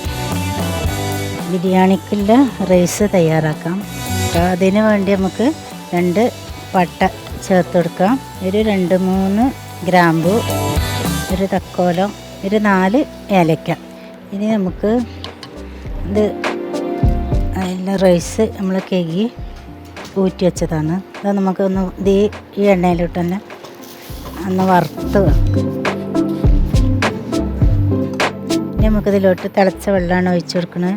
ബിരിയാണിക്കുള്ള റൈസ് തയ്യാറാക്കാം. അതിന് വേണ്ടി നമുക്ക് 2 പട്ട ചേർത്ത് കൊടുക്കാം. ഒരു 2-3 ഗ്രാമ്പു, ഒരു തക്കോലം, ഒരു 4 ഏലക്ക. ഇനി നമുക്ക് ഇത് റൈസ് നമ്മൾ കഴുകി ഊറ്റി വെച്ചതാണ്. അത് നമുക്കൊന്ന് ഈ എണ്ണയിലിട്ട് തന്നെ ഒന്ന് വറുത്ത് വെക്കും. ഇനി നമുക്കിതിലോട്ട് തിളച്ച വെള്ളമാണ് ഒഴിച്ചു കൊടുക്കുന്നത്.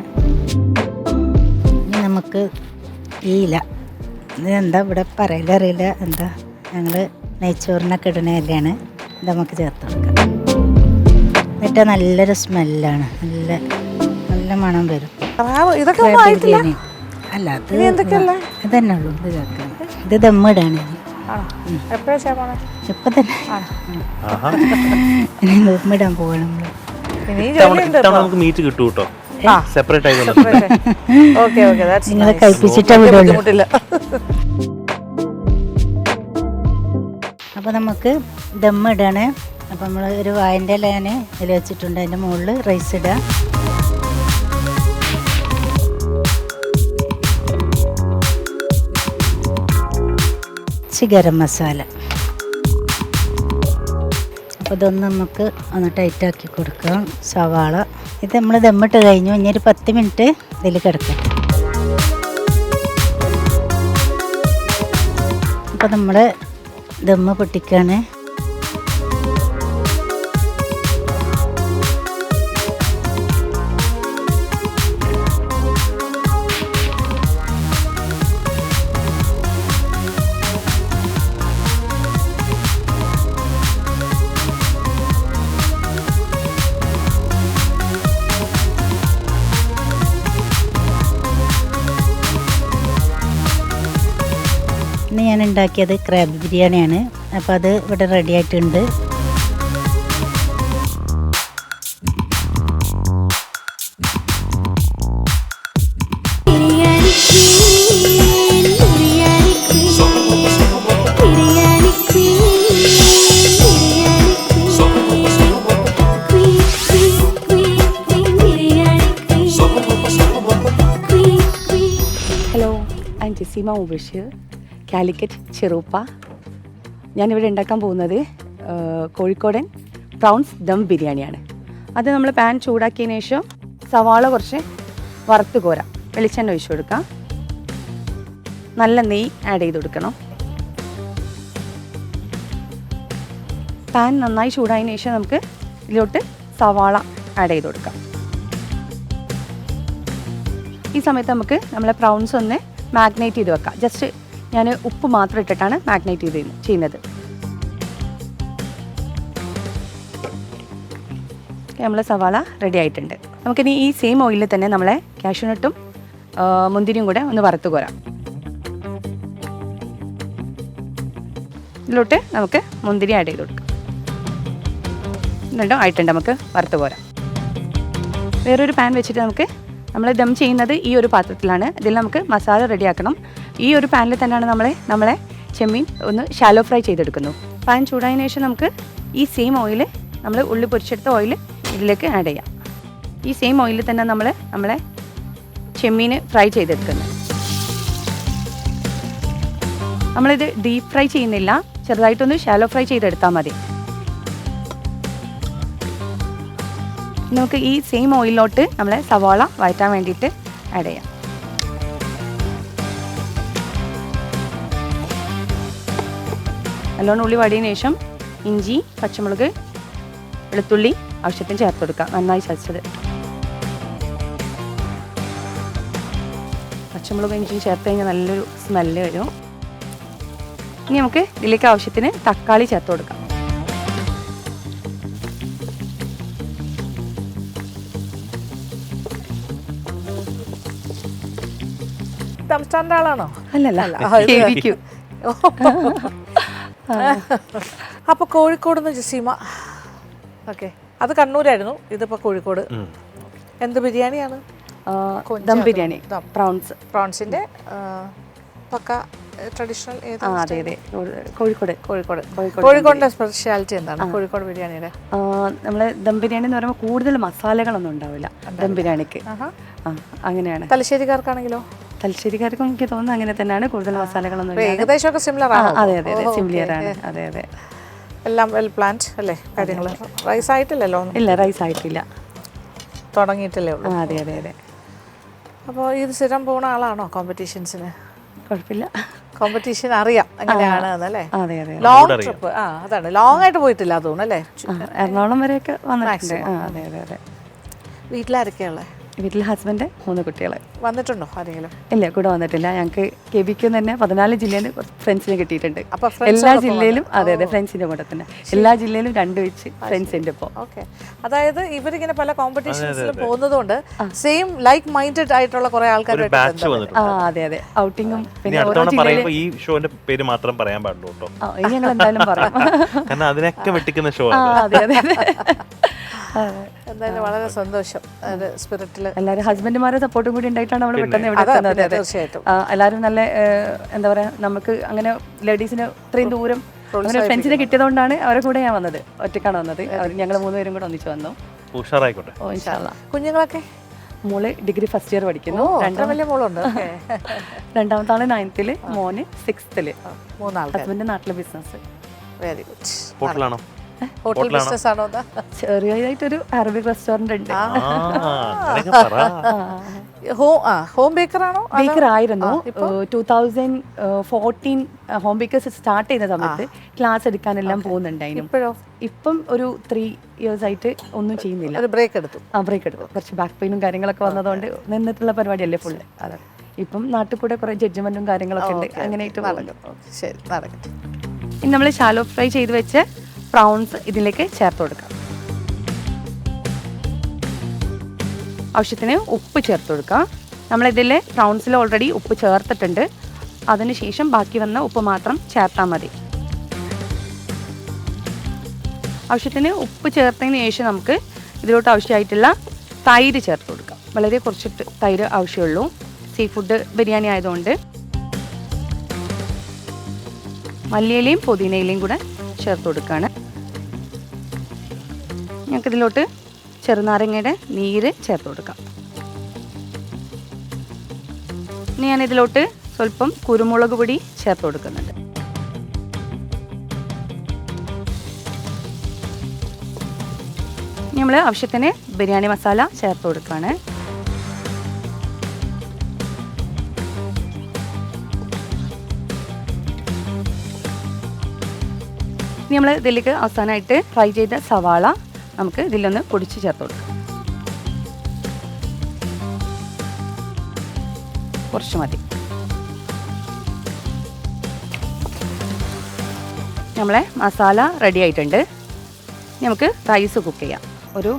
ഇനി നമുക്ക് ഈ ഇല, ഇതെന്താ ഇവിടെ പറയലറിയില്ല, എന്താ ഞങ്ങൾ നെയ്ച്ചോറിനൊക്കെ ഇടുന്ന ഇലയാണ്. ഇത് നമുക്ക് ചേർത്ത് കൊടുക്കാം. എന്നിട്ട് നല്ലൊരു സ്മെല്ലാണ്, നല്ല മണം വരും. ഇതൊക്കെ ബിരിയാണി അല്ല, അത് ഇതന്നെ ഉള്ളൂ. ഇത് ചേർക്കാം. ഇത് ദമ്മിടാണ്. ഇപ്പം തന്നെ ഇനി ദമ്മിടാൻ പോകണം നമ്മൾ. നമുക്ക് മീറ്റ് കിട്ടും കേട്ടോ, സെപ്പറേറ്റ് ആയി. നിങ്ങളെ കഴിപ്പിച്ചിട്ടേ വിടുള്ളൂ. അപ്പോൾ നമുക്ക് ദമ്മിടാണ്. അപ്പോൾ നമ്മൾ ഒരു വാഴൻ്റെ ഇല ഇതിൽ വെച്ചിട്ടുണ്ട്. അതിൻ്റെ മുകളിൽ റൈസ് ഇടുക. ഗരം മസാല. അപ്പോൾ ഇതൊന്ന് നമുക്ക് ഒന്ന് ടൈറ്റാക്കി കൊടുക്കാം. സവാള ഇത് നമ്മൾ ദമ്മിട്ട് കഴിഞ്ഞു. ഇനി ഒരു 10 മിനിറ്റ് ഇതിൽ കിടക്കട്ടെ. അപ്പോൾ നമ്മൾ ദമ്മ് പൊട്ടിക്കുകയാണ്. ഇന്ന് ഞാൻ ഉണ്ടാക്കിയത് ക്രാബ് ബിരിയാണിയാണ്. അപ്പോൾ അത് ഇവിടെ റെഡി ആയിട്ടുണ്ട്. Hello, I'm Jessima Mubashir, Calicut, Cherupa. ഞാനിവിടെ ഉണ്ടാക്കാൻ പോകുന്നത് കോഴിക്കോടൻ പ്രൗൺസ് ദം ബിരിയാണിയാണ്. അത് നമ്മൾ പാൻ ചൂടാക്കിയതിന് ശേഷം സവാള കുറച്ച് വറുത്ത് കോരാം. വെളിച്ചെണ്ണ ഒഴിച്ചു കൊടുക്കാം. നല്ല നെയ്യ് ആഡ് ചെയ്ത് കൊടുക്കണം. പാൻ നന്നായി ചൂടായതിനു ശേഷം നമുക്ക് ഇതിലോട്ട് സവാള ആഡ് ചെയ്ത് കൊടുക്കാം. ഈ സമയത്ത് നമുക്ക് നമ്മളെ പ്രൗൺസ് ഒന്ന് മാഗ്നേറ്റ് ചെയ്ത് വെക്കാം. ജസ്റ്റ് ഞാൻ ഉപ്പ് മാത്രം ഇട്ടിട്ടാണ് മാഗ്നേറ്റ് ചെയ്യുന്നത്. നമ്മളെ സവാള റെഡി ആയിട്ടുണ്ട്. നമുക്കിനി ഈ സെയിം ഓയിലിൽ തന്നെ നമ്മളെ കാഷ്യൂനട്ടും മുന്തിരിയും കൂടെ ഒന്ന് വറുത്ത് കോരാം. ഇതിലോട്ട് നമുക്ക് മുന്തിരി ആഡ് ചെയ്ത് കൊടുക്കാം. രണ്ടും ആയിട്ടുണ്ട്. നമുക്ക് വറുത്ത് കോരാം. വേറൊരു പാൻ വെച്ചിട്ട് നമുക്ക് നമ്മൾ ദം ചെയ്യുന്നത് ഈ ഒരു പാത്രത്തിലാണ്. ഇതിൽ നമുക്ക് മസാല റെഡിയാക്കണം. ഈ ഒരു പാനിൽ തന്നെയാണ് നമ്മളെ ചെമ്മീൻ ഒന്ന് ഷാലോ ഫ്രൈ ചെയ്തെടുക്കുന്നു. പാൻ ചൂടായതിനു ശേഷം നമുക്ക് ഈ സെയിം ഓയിൽ നമ്മൾ ഉള്ളി പൊരിച്ചെടുത്ത ഓയിൽ ഇതിലേക്ക് ആഡ് ചെയ്യാം. ഈ സെയിം ഓയിലിൽ തന്നെ നമ്മളെ ചെമ്മീൻ ഫ്രൈ ചെയ്തെടുക്കുന്നു. നമ്മളിത് ഡീപ്പ് ഫ്രൈ ചെയ്യുന്നില്ല, ചെറുതായിട്ടൊന്ന് ഷാലോ ഫ്രൈ ചെയ്തെടുത്താൽ മതി. നമുക്ക് ഈ സെയിം ഓയിലിലോട്ട് നമ്മളെ സവാള വഴറ്റാൻ വേണ്ടിയിട്ട് ആഡ് ചെയ്യാം. നല്ലോണം ഉള്ളി വടിയതിനു ശേഷം ഇഞ്ചി, പച്ചമുളക്, വെളുത്തുള്ളി ആവശ്യത്തിന് ചേർത്ത് കൊടുക്കാം. നന്നായി ചതച്ചത്. പച്ചമുളക് ഇഞ്ചി ചേർത്ത് കഴിഞ്ഞാൽ നല്ലൊരു സ്മെല്ല് വരും. ഇനി നമുക്ക് ഇതിലേക്ക് ആവശ്യത്തിന് തക്കാളി ചേർത്ത് കൊടുക്കാം. സംസ്ഥാനത്തെ ആളാണോ? അല്ലല്ല, അപ്പൊ കോഴിക്കോട് നിന്ന് ജസീമ. ഓക്കെ, അത് കണ്ണൂരായിരുന്നു, ഇതിപ്പോ കോഴിക്കോട്. എന്ത് ബിരിയാണിയാണ്? ദം ബിരിയാണി, പ്രോൺസിന്റെ പക്ക ട്രഡീഷണൽ. അതെ അതെ, കോഴിക്കോട്. കോഴിക്കോടിന്റെ സ്പെഷ്യാലിറ്റി എന്താണ് കോഴിക്കോട് ബിരിയാണിയുടെ? നമ്മളെ ദം ബിരിയാണി എന്ന് പറയുമ്പോൾ കൂടുതൽ മസാലകളൊന്നും ഉണ്ടാവില്ല ദം ബിരിയാണിക്ക്. അങ്ങനെയാണ്. തലശ്ശേരിക്കാർക്കാണെങ്കിലോ? തലശ്ശേരിക്കാർക്കും എനിക്ക് തോന്നുന്നു അങ്ങനെ തന്നെയാണ്, കൂടുതൽ മസാലകളൊന്നും. ഏകദേശമൊക്കെ സിമിലർ ആണ്. അതെ അതെ അതെ, സിമിലർ ആണ്. അതെ അതെ, എല്ലാം വെൽ പ്ലാൻഡ് അല്ലേ കാര്യങ്ങൾ? റൈസ് ആയിട്ടില്ലല്ലോ? ഇല്ല, റൈസ് ആയിട്ടില്ല, തുടങ്ങിയിട്ടില്ലേ ഉള്ളൂ. അതെ അതെ അതെ. അപ്പോൾ ഇത് സ്ഥിരം പോകുന്ന ആളാണോ കോമ്പറ്റീഷൻസിന്? കുഴപ്പമില്ല, കോമ്പറ്റീഷൻ അറിയാം എങ്ങനെയാണ് എന്നല്ലേ? അതെ അതെ. ലോങ് ട്രിപ്പ്, അതാണ് ലോങ് ആയിട്ട് പോയിട്ടില്ല തോന്നുന്നു അല്ലേ? എറണാകുളം വരെയൊക്കെ വന്നിട്ടുണ്ട്. അതെ അതെ അതെ. വീട്ടിലാരൊക്കെയുള്ളത്? വീട്ടിൽ ഹസ്ബൻഡ്, 3 കുട്ടികൾ. വന്നിട്ടുണ്ടോ ആരെങ്കിലും? ഇല്ല, കൂടെ വന്നിട്ടില്ല. ഞങ്ങൾക്ക് കെബിക്ക് തന്നെ 14 ജില്ലയിൽ നിന്ന് ഫ്രണ്ട്സിനെ കിട്ടിയിട്ടുണ്ട്. അപ്പൊ എല്ലാ ജില്ലയിലും അതെ അതെ ഫ്രണ്ട്സിന്റെ കൂടെ തന്നെ എല്ലാ ജില്ലയിലും 2 വെച്ച് ഫ്രണ്ട്സ് ഉണ്ട് ഇപ്പോൾ. ഓക്കെ, അതായത് ഇവരിങ്ങനെ പല കോമ്പറ്റീഷൻസിലും പോകുന്നതുകൊണ്ട് സെയിം ലൈക്ക് മൈൻഡഡ് ആയിട്ടുള്ള കുറെ ആൾക്കാരുമായിട്ട്. അതെ അതെ, ഔട്ടിങ്ങും പിന്നെ ഓരോ ജില്ലയിലും. ഈ ഷോന്റെ പേര് മാത്രം പറയാൻ പാടുള്ളൂ കേട്ടോ, ഇനി ഞങ്ങൾ എന്തായാലും പറയാം, കാരണം അതിനൊക്കെ വെട്ടിക്കുന്ന ഷോ. അതെ അതെ അതെ. എന്തായാലും വളരെ സന്തോഷം. സ്പിരിറ്റിൽ എല്ലാവരും ഹസ്ബൻഡുമാരുടെ സപ്പോർട്ടും കൂടി ഉണ്ടായിട്ടാണ് നമ്മൾ പെട്ടെന്ന് ഇവിടെ എത്തുന്നത്. തീർച്ചയായിട്ടും എല്ലാവരും നല്ല എന്താ പറയാ, നമുക്ക് അങ്ങനെ ലേഡീസിന് ഇത്രയും ദൂരം അങ്ങനെ ഫ്രണ്ട്സിനെ കിട്ടിയതുകൊണ്ടാണ് അവരെ കൂടെ ഞാൻ വന്നത്. ഒറ്റക്കാണ് വന്നത്. ഞങ്ങൾ 3 പേരും കൂടെ ഒന്നിച്ച് വന്നു. ഉഷാറായിക്കോട്ടെ. ഓ ഇൻഷാ അല്ലാ. കുഞ്ഞുങ്ങളൊക്കെ? മോള് ഡിഗ്രി ഫസ്റ്റ് ഇയർ പഠിക്കുന്നു. വലിയ മോളുണ്ട്. രണ്ടാമത്തെ ആള് 9th, മോന് 6th. 3 ആൾക്കാർ. ഹസ്ബൻഡ് നാട്ടിലെ ബിസിനസ്. Very good. ഹോട്ടലാണോ? ഹോട്ടൽ ബിസിനസ് ആണോ? ചെറിയതായിട്ടൊരു അറബിക് റെസ്റ്റോറന്റ് ഉണ്ട്. ഹോം ബേക്കർ ആണോ? ബേക്കർ ആയിരുന്നു. 2014 ഹോം ബേക്കേഴ്സ് സ്റ്റാർട്ട് ചെയ്യുന്ന സമയത്ത് ക്ലാസ് എടുക്കാനെല്ലാം പോകുന്നുണ്ടായിരുന്നു. ഇപ്പം ഒരു 3 years ആയിട്ട് ഒന്നും ചെയ്യുന്നില്ല. ബ്രേക്ക് എടുത്തു. ബ്രേക്ക് എടുത്തു. കുറച്ച് ബാക്ക് പെയിനും കാര്യങ്ങളൊക്കെ വന്നതുകൊണ്ട് നിന്നിട്ടുള്ള പരിപാടിയല്ലേ ഫുള്ള്. അതെ, ഇപ്പം നാട്ടിൽ കൂടെ കുറെ ജഡ്ജ്മെന്റും കാര്യങ്ങളൊക്കെ ഉണ്ട്. അങ്ങനെയായിട്ട് ശരി, നടക്കട്ടെ. ഇനി നമ്മൾ ഷാലോ ഫ്രൈ ചെയ്ത് വെച്ച് പ്രൗൺസ് ഇതിലേക്ക് ചേർത്ത് കൊടുക്കാം. ആവശ്യത്തിന് ഉപ്പ് ചേർത്ത് കൊടുക്കാം. നമ്മളിതിൽ പ്രൗൺസിൽ ഓൾറെഡി ഉപ്പ് ചേർത്തിട്ടുണ്ട്. അതിനുശേഷം ബാക്കി വന്ന ഉപ്പ് മാത്രം ചേർത്താൽ മതി. ആവശ്യത്തിന് ഉപ്പ് ചേർത്തതിന് ശേഷം നമുക്ക് ഇതിലോട്ട് ആവശ്യമായിട്ടുള്ള തൈര് ചേർത്ത് കൊടുക്കാം. വളരെ കുറച്ചിട്ട് തൈര് ആവശ്യമുള്ളൂ, സീ ഫുഡ് ബിരിയാണി ആയതുകൊണ്ട്. മല്ലിയിലയും പുതിനയിലയും കൂടെ ചേർത്ത് കൊടുക്കുകയാണ്. ഞങ്ങൾക്കിതിലോട്ട് ചെറുനാരങ്ങയുടെ നീര് ചേർത്ത് കൊടുക്കാം. ഇനി ഞാനിതിലോട്ട് സ്വല്പം കുരുമുളക് പൊടി ചേർത്ത് കൊടുക്കുന്നുണ്ട്. നമ്മൾ ആവശ്യത്തിന് ബിരിയാണി മസാല ചേർത്ത് കൊടുക്കുകയാണ്. ഇനി നമ്മൾ ഇതിലേക്ക് അവസാനമായിട്ട് ഫ്രൈ ചെയ്ത സവാള നമുക്ക് ഇതിലൊന്ന് പൊടിച്ച് ചേർത്ത് കൊടുക്കാം. കുറച്ച് മതി. നമ്മളെ മസാല റെഡി ആയിട്ടുണ്ട്. ഇനി നമുക്ക് റൈസ് കുക്ക് ചെയ്യാം. ഒരു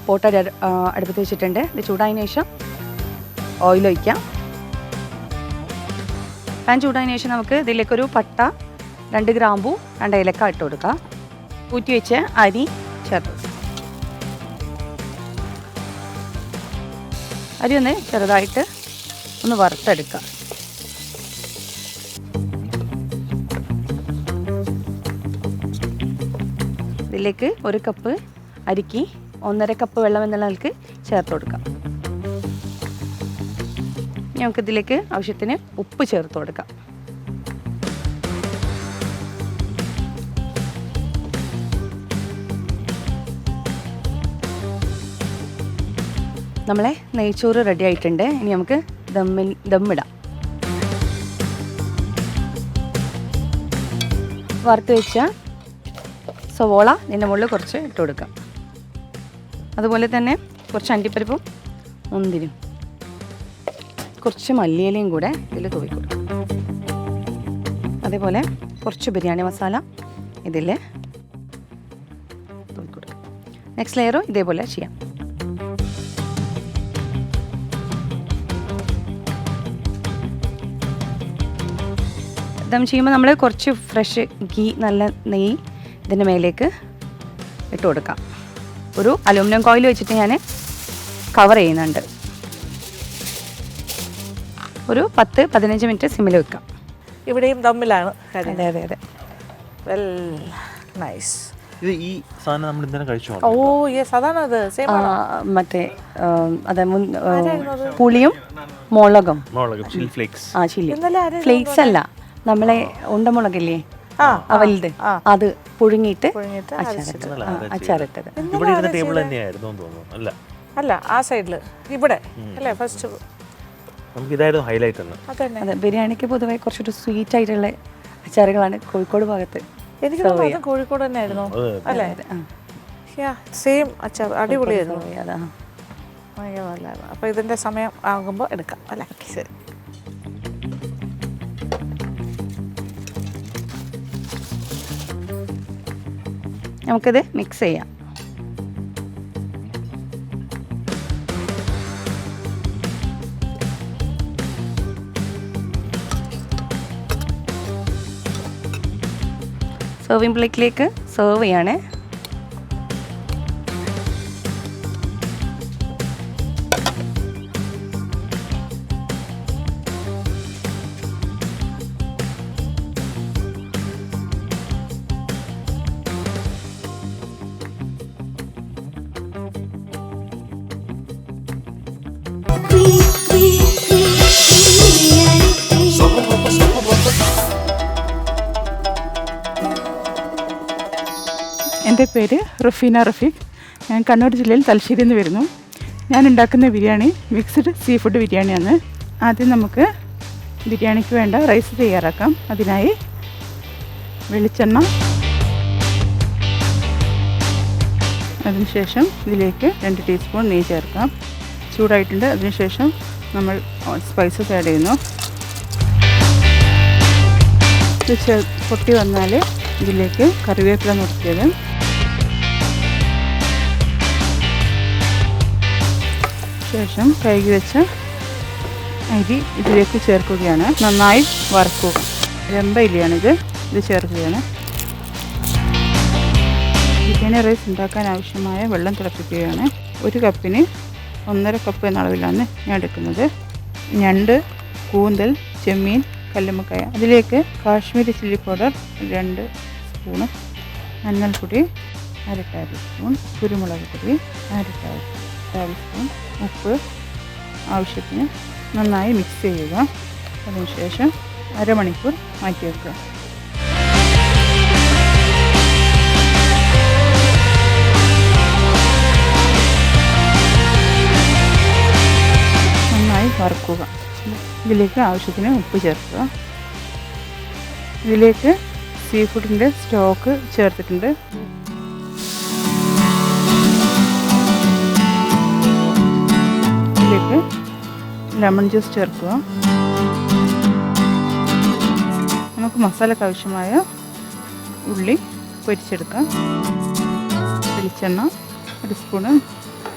പോട്ട് അടുപ്പത്ത് വെച്ചിട്ടുണ്ട്. ഇത് ചൂടായതിനു ശേഷം ഓയിൽ ഒഴിക്കാം. പാൻ ചൂടായതിനു ശേഷം നമുക്ക് ഇതിലേക്കൊരു പട്ട, 2 ഗ്രാമ്പൂ, 2 ഏലക്ക ഇട്ട് കൊടുക്കാം. ഊറ്റി വെച്ച് അരി ചേർത്ത് അരി ഒന്ന് ചെറുതായിട്ട് ഒന്ന് വറുത്തെടുക്കാം. ഇതിലേക്ക് 1 കപ്പ് അരിക്ക് 1.5 കപ്പ് വെള്ളം എന്നുള്ള നിലക്ക് ചേർത്ത് കൊടുക്കാം. നമുക്കിതിലേക്ക് ആവശ്യത്തിന് ഉപ്പ് ചേർത്ത് കൊടുക്കാം. നമ്മളെ നെയ്ച്ചോറ് റെഡി ആയിട്ടുണ്ട്. ഇനി നമുക്ക് ദമ്മിടാം. വറുത്ത് വെച്ച സവോള ഇതിൻ്റെ മുകളിൽ കുറച്ച് ഇട്ട് കൊടുക്കാം. അതുപോലെ തന്നെ കുറച്ച് അണ്ടിപ്പരിപ്പും മുന്തിരിയും കുറച്ച് മല്ലിയിലയും കൂടെ ഇതിൽ തൂവി കൊടുക്കാം. അതേപോലെ കുറച്ച് ബിരിയാണി മസാല ഇതിൽ തൂവി കൊടുക്കാം. നെക്സ്റ്റ് ലെയറും ഇതേപോലെ ചെയ്യാം. ദം ചെയ്യുമ്പോൾ നമ്മൾ കുറച്ച് ഫ്രഷ് ഗീ, നല്ല നെയ്യ് ഇതിൻ്റെ മേലേക്ക് ഇട്ട് കൊടുക്കാം. ഒരു അലൂമിനിയം കോയിൽ വെച്ചിട്ട് ഞാൻ കവർ ചെയ്യുന്നുണ്ട്. ഒരു 10-15 മിനിറ്റ് സിമ്മിൽ വെക്കാം. ഇവിടെയും തമ്മിലാണ് കാര്യം. അതെ അതെ അതെ. Well nice. ഇത് ഈ സാധനം നമ്മൾ ഇന്നലെ കഴിച്ചോ? ഓ യെസ്, അതാണത്. സെയിം ആണോ? മറ്റേ അതെ പുളിയും മുളകും. Chilli flakes. ആ ചില്ലി ഫ്ലേക്സ് അല്ല, നമ്മളെ ഉണ്ടമുളകില്ലേ വലുത്, അത് പുഴുങ്ങിയിട്ട് അച്ചാറിട്ടത്. ഇവിടെ ഇരുന്ന ടേബിൾ തന്നെയായിരുന്നു തോന്നുന്നു. അല്ല അല്ല, ആ സൈഡിൽ ഇവിടെ അല്ലേ ഫസ്റ്റ്. നമുക്ക് ഇതായിരുന്നു ഹൈലൈറ്റ് എന്ന്. അതെ, ബിരിയാണിക്ക് പൊതുവെ കുറച്ചൊരു സ്വീറ്റ് ആയിട്ടുള്ള അച്ചാറുകളാണ് കോഴിക്കോട് ഭാഗത്ത്. എനിക്ക് തോന്നുന്നു അത് കോഴിക്കോട് തന്നെ ആയിരുന്നു അല്ലേ? സെയിം അച്ചാർ അടിപൊളിയായിരുന്നു. അതാ നല്ലതായിരുന്നു. അപ്പോൾ ഇതിൻ്റെ സമയം ആകുമ്പോൾ എടുക്കാം അല്ലേ? ശരി. നമുക്കിത് മിക്സ് ചെയ്യാം. സെർവിങ് പ്ലേറ്റിലേക്ക് സെർവ് ചെയ്യാണ്. എൻ്റെ പേര് റഫീന റഫീഖ്. ഞാൻ കണ്ണൂർ ജില്ലയിൽ തലശ്ശേരിയിൽ നിന്ന് വരുന്നു. ഞാൻ ഉണ്ടാക്കുന്ന ബിരിയാണി മിക്സ്ഡ് സീ ഫുഡ് ബിരിയാണിയാണ്. ആദ്യം നമുക്ക് ബിരിയാണിക്ക് വേണ്ട റൈസ് തയ്യാറാക്കാം. അതിനായി വെളിച്ചെണ്ണ, അതിനുശേഷം ഇതിലേക്ക് 2 ടീസ്പൂൺ നെയ്യ് ചേർക്കാം. ചൂടായിട്ടുണ്ട്. അതിനുശേഷം നമ്മൾ സ്പൈസസ് ആഡ് ചെയ്യുന്നു. ഇത് പൊട്ടി വന്നാൽ ഇതിലേക്ക് കറിവേപ്പില നുറുക്കിയത്, ശേഷം കഴുകി വെച്ച അരി ഇതിലേക്ക് ചേർക്കുകയാണ്. നന്നായി വറുക്കുക. രമ്പ ഇലയാണിത്, ഇത് ചേർക്കുകയാണ്. ബിരിയാണി റൈസ് ഉണ്ടാക്കാൻ ആവശ്യമായ വെള്ളം തിളപ്പിക്കുകയാണ്. 1 കപ്പിന് 1.5 കപ്പ് എന്ന അളവിലാണ് ഞാൻ എടുക്കുന്നത്. ഞണ്ട്, കൂന്തൽ, ചെമ്മീൻ, കല്ലുമ്മക്കായ. അതിലേക്ക് കാശ്മീരി ചില്ലി പൗഡർ 2 സ്പൂണ്, മഞ്ഞൾപ്പൊടി 1/2 ടേബിൾ സ്പൂൺ, കുരുമുളക് പൊടി 1/2 ടേബിൾ സ്പൂൺ, ഉപ്പ് ആവശ്യത്തിന്. നന്നായി മിക്സ് ചെയ്യുക. അതിനുശേഷം അരമണിക്കൂർ മാറ്റി വയ്ക്കുക. ഇതിലേക്ക് ആവശ്യത്തിന് ഉപ്പ് ചേർക്കുക. ഇതിലേക്ക് സീ ഫുഡിൻ്റെ സ്റ്റോക്ക് ചേർത്തിട്ടുണ്ട്. ഇതിലേക്ക് ലെമൺ ജ്യൂസ് ചേർക്കുക. നമുക്ക് മസാലയ്ക്ക് ആവശ്യമായ ഉള്ളി പൊരിച്ചെടുക്കാം. വെളിച്ചെണ്ണ 1 സ്പൂണ്,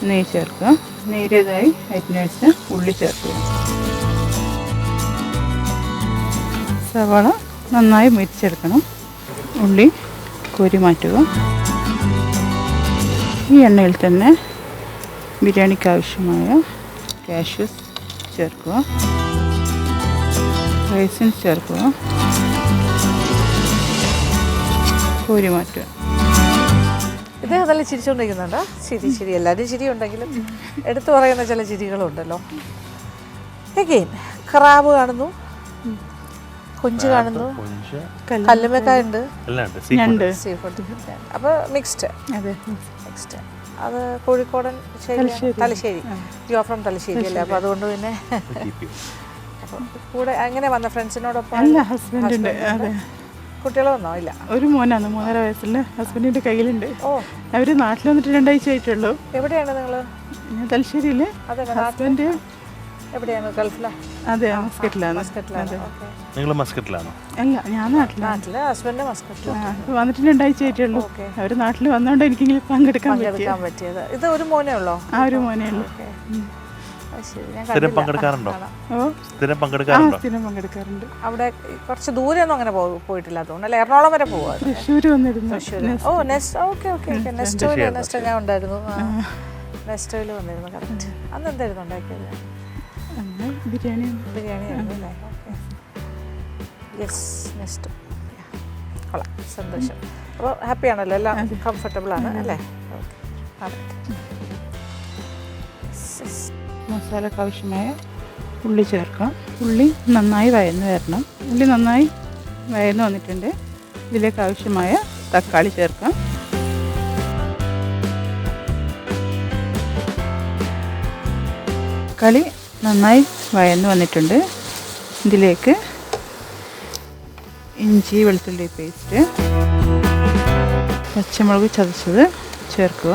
നെയ്യ് ചേർക്കുക. നേരിയതായി അരിഞ്ഞ് ഉള്ളി ചേർക്കുക. സവാള നന്നായി മുരിച്ചെടുക്കണം. ഉള്ളി കോരി മാറ്റുക. ഈ എണ്ണയിൽ തന്നെ ബിരിയാണിക്ക് ആവശ്യമായ കാഷ്യൂസ് ചേർക്കുക. റൈസിൻസ് ചേർക്കുക. കോരി മാറ്റുക. ഇദ്ദേഹം നല്ല ചിരിച്ചുകൊണ്ടിരിക്കുന്നുണ്ട്. ശരി എല്ലാവരും ചിരി ഉണ്ടെങ്കിലും എടുത്തു പറയുന്ന ചില ചിരികളുണ്ടല്ലോ. എഗെയിൻ ക്രാബ് കാണുന്നു, കൊഞ്ച് കാണുന്നു, കല്ലുമ്മക്കായുണ്ട്, സീ ഫുഡ്. അപ്പോൾ മിക്സ്ഡ്. മിക്സ്ഡ്. അത് കോഴിക്കോടൻ Thalassery. You are from Thalassery അല്ലേ? അപ്പോൾ അതുകൊണ്ട് പിന്നെ അപ്പോൾ കൂടെ അങ്ങനെ വന്ന ഫ്രണ്ട്സിനോടൊപ്പം കുട്ടികൾ വന്നോ? ഇല്ല, ഒരു മോനാണ് 3.5 വയസ്സുള്ള. ഹസ്ബൻഡിൻ്റെ കയ്യിലുണ്ട്. ഓ, അവർ നാട്ടിൽ വന്നിട്ട് 2 ആഴ്ച ആയിട്ടുള്ളൂ. എവിടെയാണ് നിങ്ങൾ? ഞാൻ തലശ്ശേരിയിൽ. ഹസ്ബൻഡ് എവിടെയാണ്? ഗൾഫിലാണ്? അതെ, മസ്കറ്റിലാണ്. നിങ്ങൾ മസ്കറ്റിലാണോ? അല്ല, ഞാൻ നാട്ടിലാണ്. ഹസ്ബൻഡ് മസ്കറ്റിലാണ്. വന്നിട്ട് 2 ആഴ്ച ആയിട്ടുള്ളൂ. അവർ നാട്ടിൽ വന്നോണ്ട് എനിക്കെങ്കിലും പങ്കെടുക്കാൻ പറ്റിയത്. ഇത് ഒരു മോനേ ഉള്ളോ? ആ, ഒരു മോനേ ഉള്ളൂ. സ്ഥിരം പങ്കെടുക്കാറുണ്ടോ? സ്ഥിരം പങ്കെടുക്കാറുണ്ട്. അവിടെ കുറച്ച് ദൂരെ ഒന്നും അങ്ങനെ പോയിട്ടില്ല തോന്നുന്നു. എറണാകുളം വരെ പോവാ. തൃശ്ശൂർ വന്നിരുന്നു. ഓ, നെക്സ്റ്റ് ഞാൻ ഉണ്ടായിരുന്നു. നെക്സ്റ്റോയിൽ വന്നിരുന്നു. കറക്റ്റ്. അന്ന് എന്തായിരുന്നു ഉണ്ടാക്കിയത്? ബിരിയാണി ആയിരുന്നു അല്ലേ? ഓക്കെ. Yes, next. കൊള്ളാം, സന്തോഷം. അപ്പോൾ ഹാപ്പിയാണല്ലോ, എല്ലാം കംഫർട്ടബിൾ ആണ് അല്ലേ? ഓക്കെ. മസാലയ്ക്ക് ആവശ്യമായ ഉള്ളി ചേർക്കാം. ഉള്ളി നന്നായി വഴന്ന് വരണം. ഉള്ളി നന്നായി വഴന്ന് വന്നിട്ടുണ്ട്. ഇതിലേക്ക് ആവശ്യമായ തക്കാളി ചേർക്കാം. തക്കാളി നന്നായി വഴന്ന് വന്നിട്ടുണ്ട്. ഇതിലേക്ക് ഇഞ്ചി വെളുത്തുള്ളി പേസ്റ്റ്, പച്ചമുളക് ചതച്ചത് ചേർക്കുക.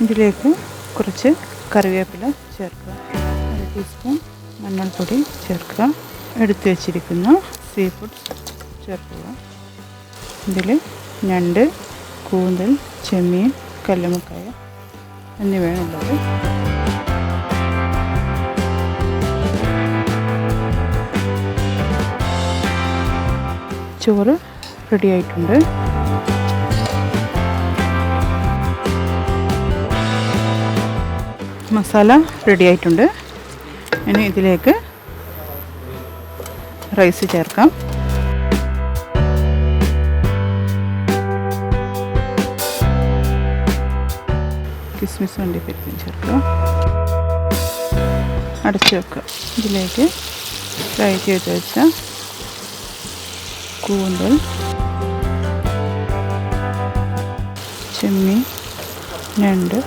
ഇതിലേക്ക് കുറച്ച് കറിവേപ്പില ചേർക്കുക. 1 ടീസ്പൂൺ മഞ്ഞൾപ്പൊടി ചേർക്കുക. എടുത്തു വച്ചിരിക്കുന്ന സീ ഫുഡ് ചേർക്കുക. ഇതിൽ ഞണ്ട്, കൂന്തൽ, ചെമ്മീൻ, കല്ലുമ്മക്കായ എന്നിവയാണുള്ളത്. ചോറ് റെഡിയായിട്ടുണ്ട്. മസാല റെഡി ആയിട്ടുണ്ട്. ഇനി ഇതിലേക്ക് റൈസ് ചേർക്കാം. കിസ്മിസ് അണ്ടിപ്പരിപ്പും ചേർക്കുക. അടച്ചു വെക്കുക. ഇതിലേക്ക് ഫ്രൈ ചെയ്ത് വെച്ച കൂന്തൽ, ചെമ്മീൻ, ഞണ്ട്,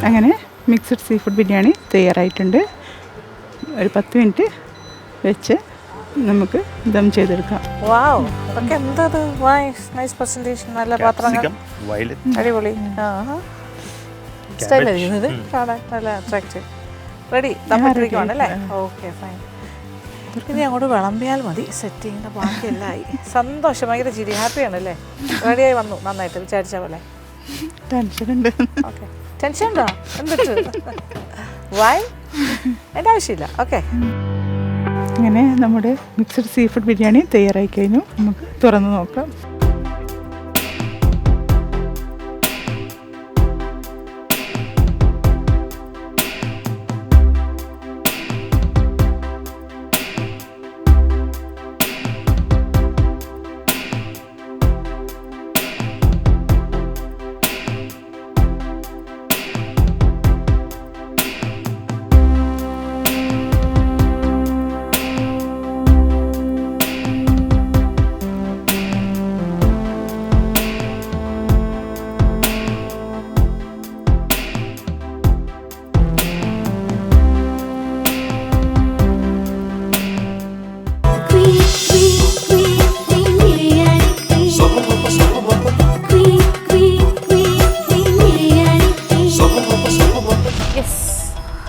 അങ്ങനെ മിക്സഡ് സീ ഫുഡ് ബിരിയാണി തയ്യാറായിട്ടുണ്ട്. ഒരു 10 മിനിറ്റ് വെച്ച് നമുക്ക് ദം ചെയ്തെടുക്കാം. വാവ്, അതൊക്കെ എന്തത് നൈസ് പ്രസന്റേഷൻ. നല്ല പാത്രങ്ങൾ, അടിപൊളി സ്റ്റൈലായിരിക്കുന്നത് കാണാൻ, നല്ല അട്രാക്റ്റീവ്. റെഡി തമ്മിട്ടിരിക്കുവാണ് അല്ലേ? Okay, fine. ഇനി അങ്ങോട്ട് വിളമ്പിയാൽ മതി. സെറ്റിങ്ങിൻ്റെ ബാക്കിയെല്ലാം ആയി. സന്തോഷം, ഭയങ്കര ചിരി, ഹാപ്പിയാണല്ലേ? റെഡിയായി വന്നു, നന്നായിട്ട് വിചാരിച്ച പോലെ. ടെൻഷനുണ്ട്. ഓക്കെ, ടെൻഷൻ ഉണ്ടോ? എന്തിട്ട്? വൈ? എൻ്റെ ആവശ്യമില്ല. ഓക്കെ, അങ്ങനെ നമ്മുടെ മിക്സഡ് സീ ഫുഡ് ബിരിയാണി തയ്യാറായി കഴിഞ്ഞു. നമുക്ക് തുറന്ന് നോക്കാം.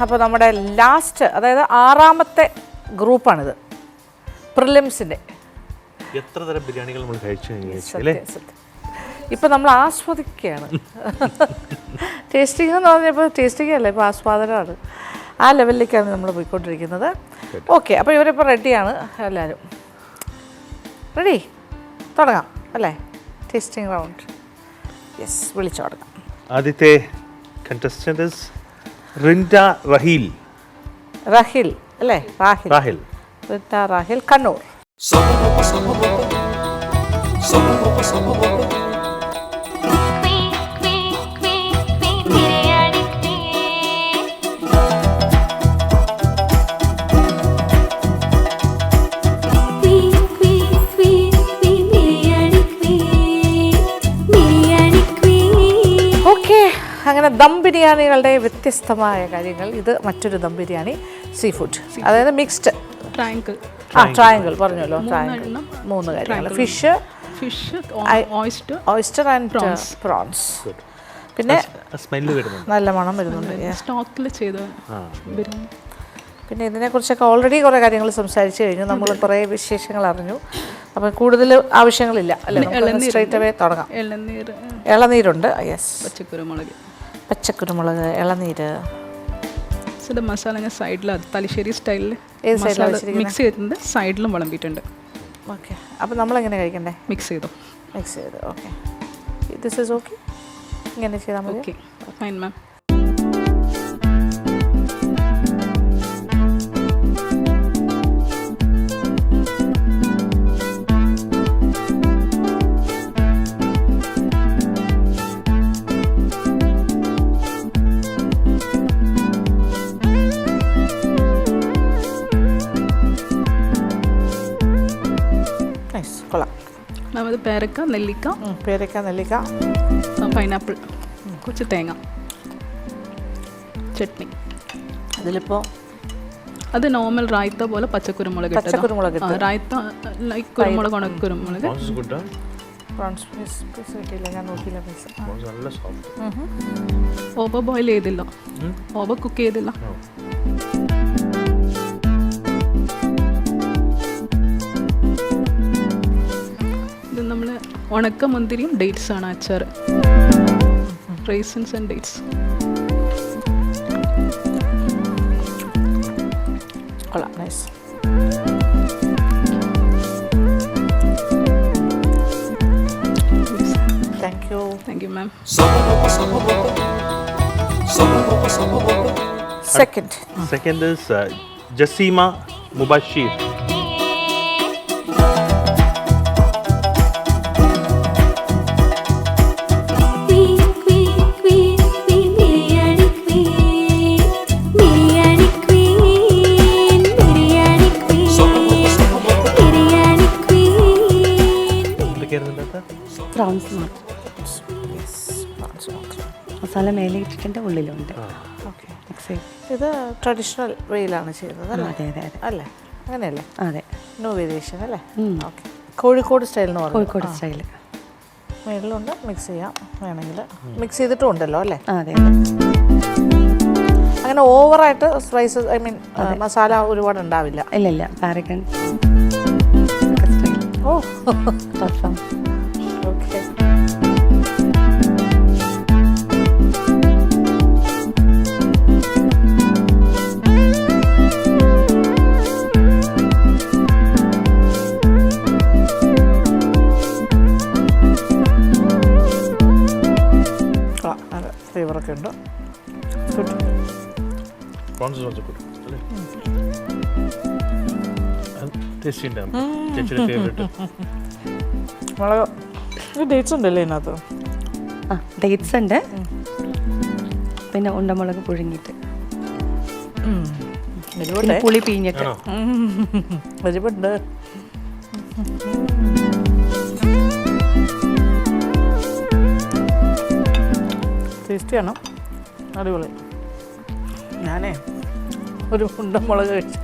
അപ്പോൾ നമ്മുടെ ലാസ്റ്റ്, അതായത് 6ാമത്തെ ഗ്രൂപ്പാണിത്, പ്രിലിംസിൻ്റെ. എത്ര തരം ബിരിയാണികൾ നമ്മൾ കഴിച്ചു അല്ലേ? ഇപ്പം നമ്മൾ ആസ്വദിക്കുകയാണ്. ടേസ്റ്റിംഗ് എന്ന് പറഞ്ഞപ്പോൾ ടേസ്റ്റിംഗ് അല്ല, ഇപ്പോൾ ആസ്വാദനമാണ്. ആ ലെവലിലേക്കാണ് നമ്മൾ പോയിക്കൊണ്ടിരിക്കുന്നത്. ഓക്കെ, അപ്പോൾ ഇവരിപ്പോൾ റെഡിയാണ് എല്ലാവരും. റെഡി? തുടങ്ങാം അല്ലേ? Tasting round. യെസ്, വിളിച്ചു തുടങ്ങാം. ആദ്യത്തെ കണ്ടസ്റ്റന്റ് റിൻഡ റഹീൽ. റഹിൽ അല്ലേ? റാഹിൽ. റാഹിൽ. റിൻഡ റാഹിൽ, കണ്ണൂർ. അങ്ങനെ ദം ബിരിയാണികളുടെ വ്യത്യസ്തമായ കാര്യങ്ങൾ. ഇത് മറ്റൊരു ദം ബിരിയാണി, സീ ഫുഡ്, അതായത് മിക്സ്ഡ്. ട്രയാങ്കിൾ. ട്രയാങ്കിൾ പറഞ്ഞല്ലോ, ട്രയാങ്കിൾ. 3 കാര്യങ്ങൾ: ഫിഷ്, ഓയിസ്റ്റർ ആൻഡ് പ്രോൺസ്. പിന്നെ സ്മെല്ല് വരുന്നുണ്ട്, നല്ല മണം വരുന്നുണ്ട്. സ്റ്റോക്കിൽ ചെയ്ത ബിരിയാണി. പിന്നെ ഇതിനെക്കുറിച്ചൊക്കെ ഓൾറെഡി കുറേ കാര്യങ്ങൾ സംസാരിച്ചു കഴിഞ്ഞു, നമ്മൾ കുറേ വിശേഷങ്ങൾ അറിഞ്ഞു. അപ്പം കൂടുതൽ ആവശ്യങ്ങളില്ല അല്ലേ? സ്ട്രൈറ്റ് അവേ തുടങ്ങാം. ഇളനീരുണ്ട്. യെസ്, പച്ചക്കുരുമുളക്, ഇളനീര്. മസാല ഞാൻ സൈഡിൽ തലശ്ശേരി സ്റ്റൈലിൽ മിക്സ് ചെയ്തിട്ടുണ്ട്, സൈഡിലും വിളമ്പിയിട്ടുണ്ട്. ഓക്കെ, അപ്പം നമ്മളെങ്ങനെ കഴിക്കണ്ടേ? മിക്സ് ചെയ്തോ? മിക്സ് ചെയ്ത്. Okay, this is okay. ഇങ്ങനെ ചെയ്താൽ മതി. ഓക്കെ, ഫൈൻ മാം. കൊള്ളാം. അത് പേരക്ക, നെല്ലിക്ക, പൈനാപ്പിൾ, കുറച്ച് തേങ്ങ, ചട്നി. അതിലിപ്പോൾ അത് നോർമൽ റായ്ത്ത പോലെ പച്ചക്കുരുമുളക്, റായ്ത്ത ലൈക്ക് കുരുമുളക്, ഉണക്കുരുമുളക്. ഞാൻ നോക്കിയില്ല. ഓവർ ബോയിൽ ചെയ്തില്ല, ഓവർ കുക്ക് ചെയ്തില്ല. ഇത് നമ്മൾ ഉണക്ക മുന്തിരിയും ഡേറ്റ്സ് ആണ് അച്ചാർ. Raisins and dates. കൊള്ളാം, nice. Thank you. Thank you ma'am. Second is Jasima Mubashir. Prawns masala മേലെ ഇട്ടിട്ടുണ്ട്, ഉള്ളിലുണ്ട്. ഇത് ട്രഡീഷണൽ വേയിലാണ് ചെയ്യുന്നത് അതെ അതെ അതെ അല്ലേ? അങ്ങനെയല്ലേ? അതെ, നോ വേരിയേഷൻ അല്ലേ? ഓക്കെ, കോഴിക്കോട് സ്റ്റൈൽ എന്ന് പറഞ്ഞു. കോഴിക്കോട് സ്റ്റൈൽ. മേളിലുണ്ട്, മിക്സ് ചെയ്യാം വേണമെങ്കിൽ. മിക്സ് ചെയ്തിട്ടും ഉണ്ടല്ലോ അല്ലേ? അതെ. അങ്ങനെ ഓവറായിട്ട് സ്പൈസസ്, ഐ മീൻ മസാല ഒരുപാട് ഉണ്ടാവില്ല. ഇല്ല, പാരഗൺ. ഓ, ഓക്കെ. ഫ്ലേവറൊക്കെ ഉണ്ട്. മുളക് ഡേറ്റ്സ് ഉണ്ടല്ലേ ഇതിനകത്ത്? ആ, ഡേറ്റ്സ് ഉണ്ട്. പിന്നെ ഉണ്ടമുളക് പുഴുങ്ങിയിട്ട്, പുളി പിഴിഞ്ഞിട്ട്. എരിവുണ്ട്. ടേസ്റ്റിയാണ്, അടിപൊളി. ഞാനേ ഒരു ഉണ്ടമുളക് കഴിച്ചു.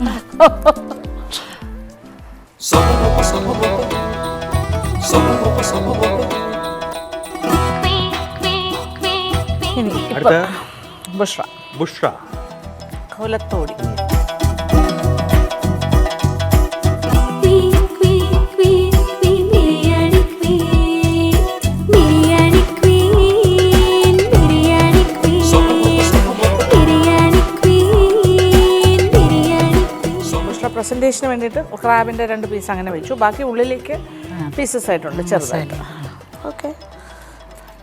അടുത്ത ബുഷ്ര. ബുഷ്ര. കുലത്തോടി. പ്രസൻറ്റേഷന് വേണ്ടിയിട്ട് ക്രാബിൻ്റെ 2 പീസ് അങ്ങനെ വെച്ചു. ബാക്കി ഉള്ളിലേക്ക് പീസസ് ആയിട്ടുണ്ട് ചെറുതായിട്ട്. ഓക്കെ,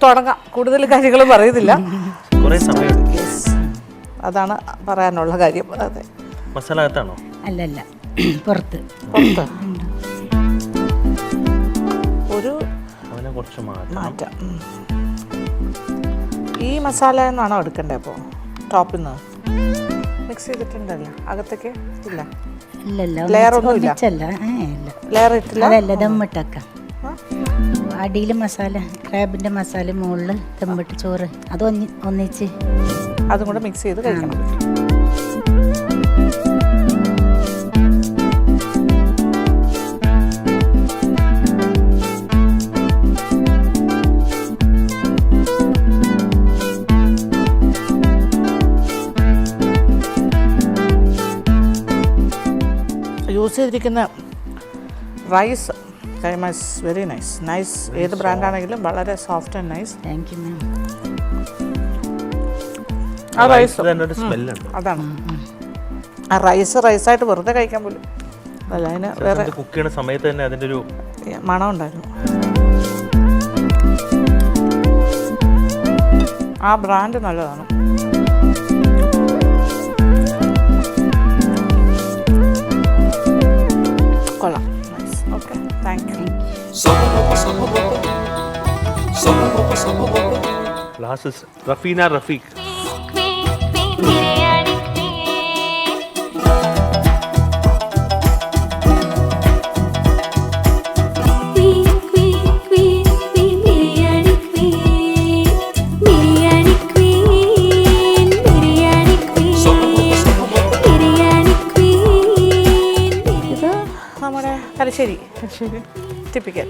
തുടങ്ങാം. കൂടുതൽ കാര്യങ്ങൾ പറയുന്നില്ല, കുറേ സമയം. അതാണ് പറയാനുള്ള കാര്യം. അതെ, മസാല അകത്താണോ? അല്ലല്ല, പുറത്ത് ഒരു അവനെ കുറച്ച് മാറ്റാം. ഈ മസാല എന്നാണോ എടുക്കണ്ടേ? അപ്പോൾ ടോപ്പിൽ നിന്ന് മിക്സ് ചെയ്തിട്ടുണ്ടല്ലോ, അകത്തേക്ക് ഇല്ല, ലെയർ ഒന്നും ഇല്ല, ലെയർ ഇട്ടില്ല. അതല്ല, ദമ്മിട്ടക്കാം. അടിയിൽ മസാല, ക്രാബിൻ്റെ മസാല, മുകളിൽ ദമ്മിട്ട് ചോറ്, അത് ഒന്നിച്ച് അതും കൂടെ മിക്സ് ചെയ്ത് കഴിക്കണം. യൂസ് ചെയ്തിരിക്കുന്ന റൈസ് കൈമാസ് വെരി നൈസ്. ഏത് ബ്രാൻഡാണെങ്കിലും വളരെ soft and nice. Thank you മാം. ആ റൈസ് സ്മെല്ലുണ്ട്. അതാണ് ആ റൈസായിട്ട് വെറുതെ കഴിക്കാൻ പോലും അല്ല, അതിന് വേറെ കുക്ക് ചെയ്യുന്ന സമയത്ത് തന്നെ അതിൻ്റെ ഒരു മണം ഉണ്ടായിരുന്നു. ആ ബ്രാൻഡ് നല്ലതാണ്. കൊള്ളാം, nice. Okay, thank U. Raphinha Rafeeq. Thalassery typical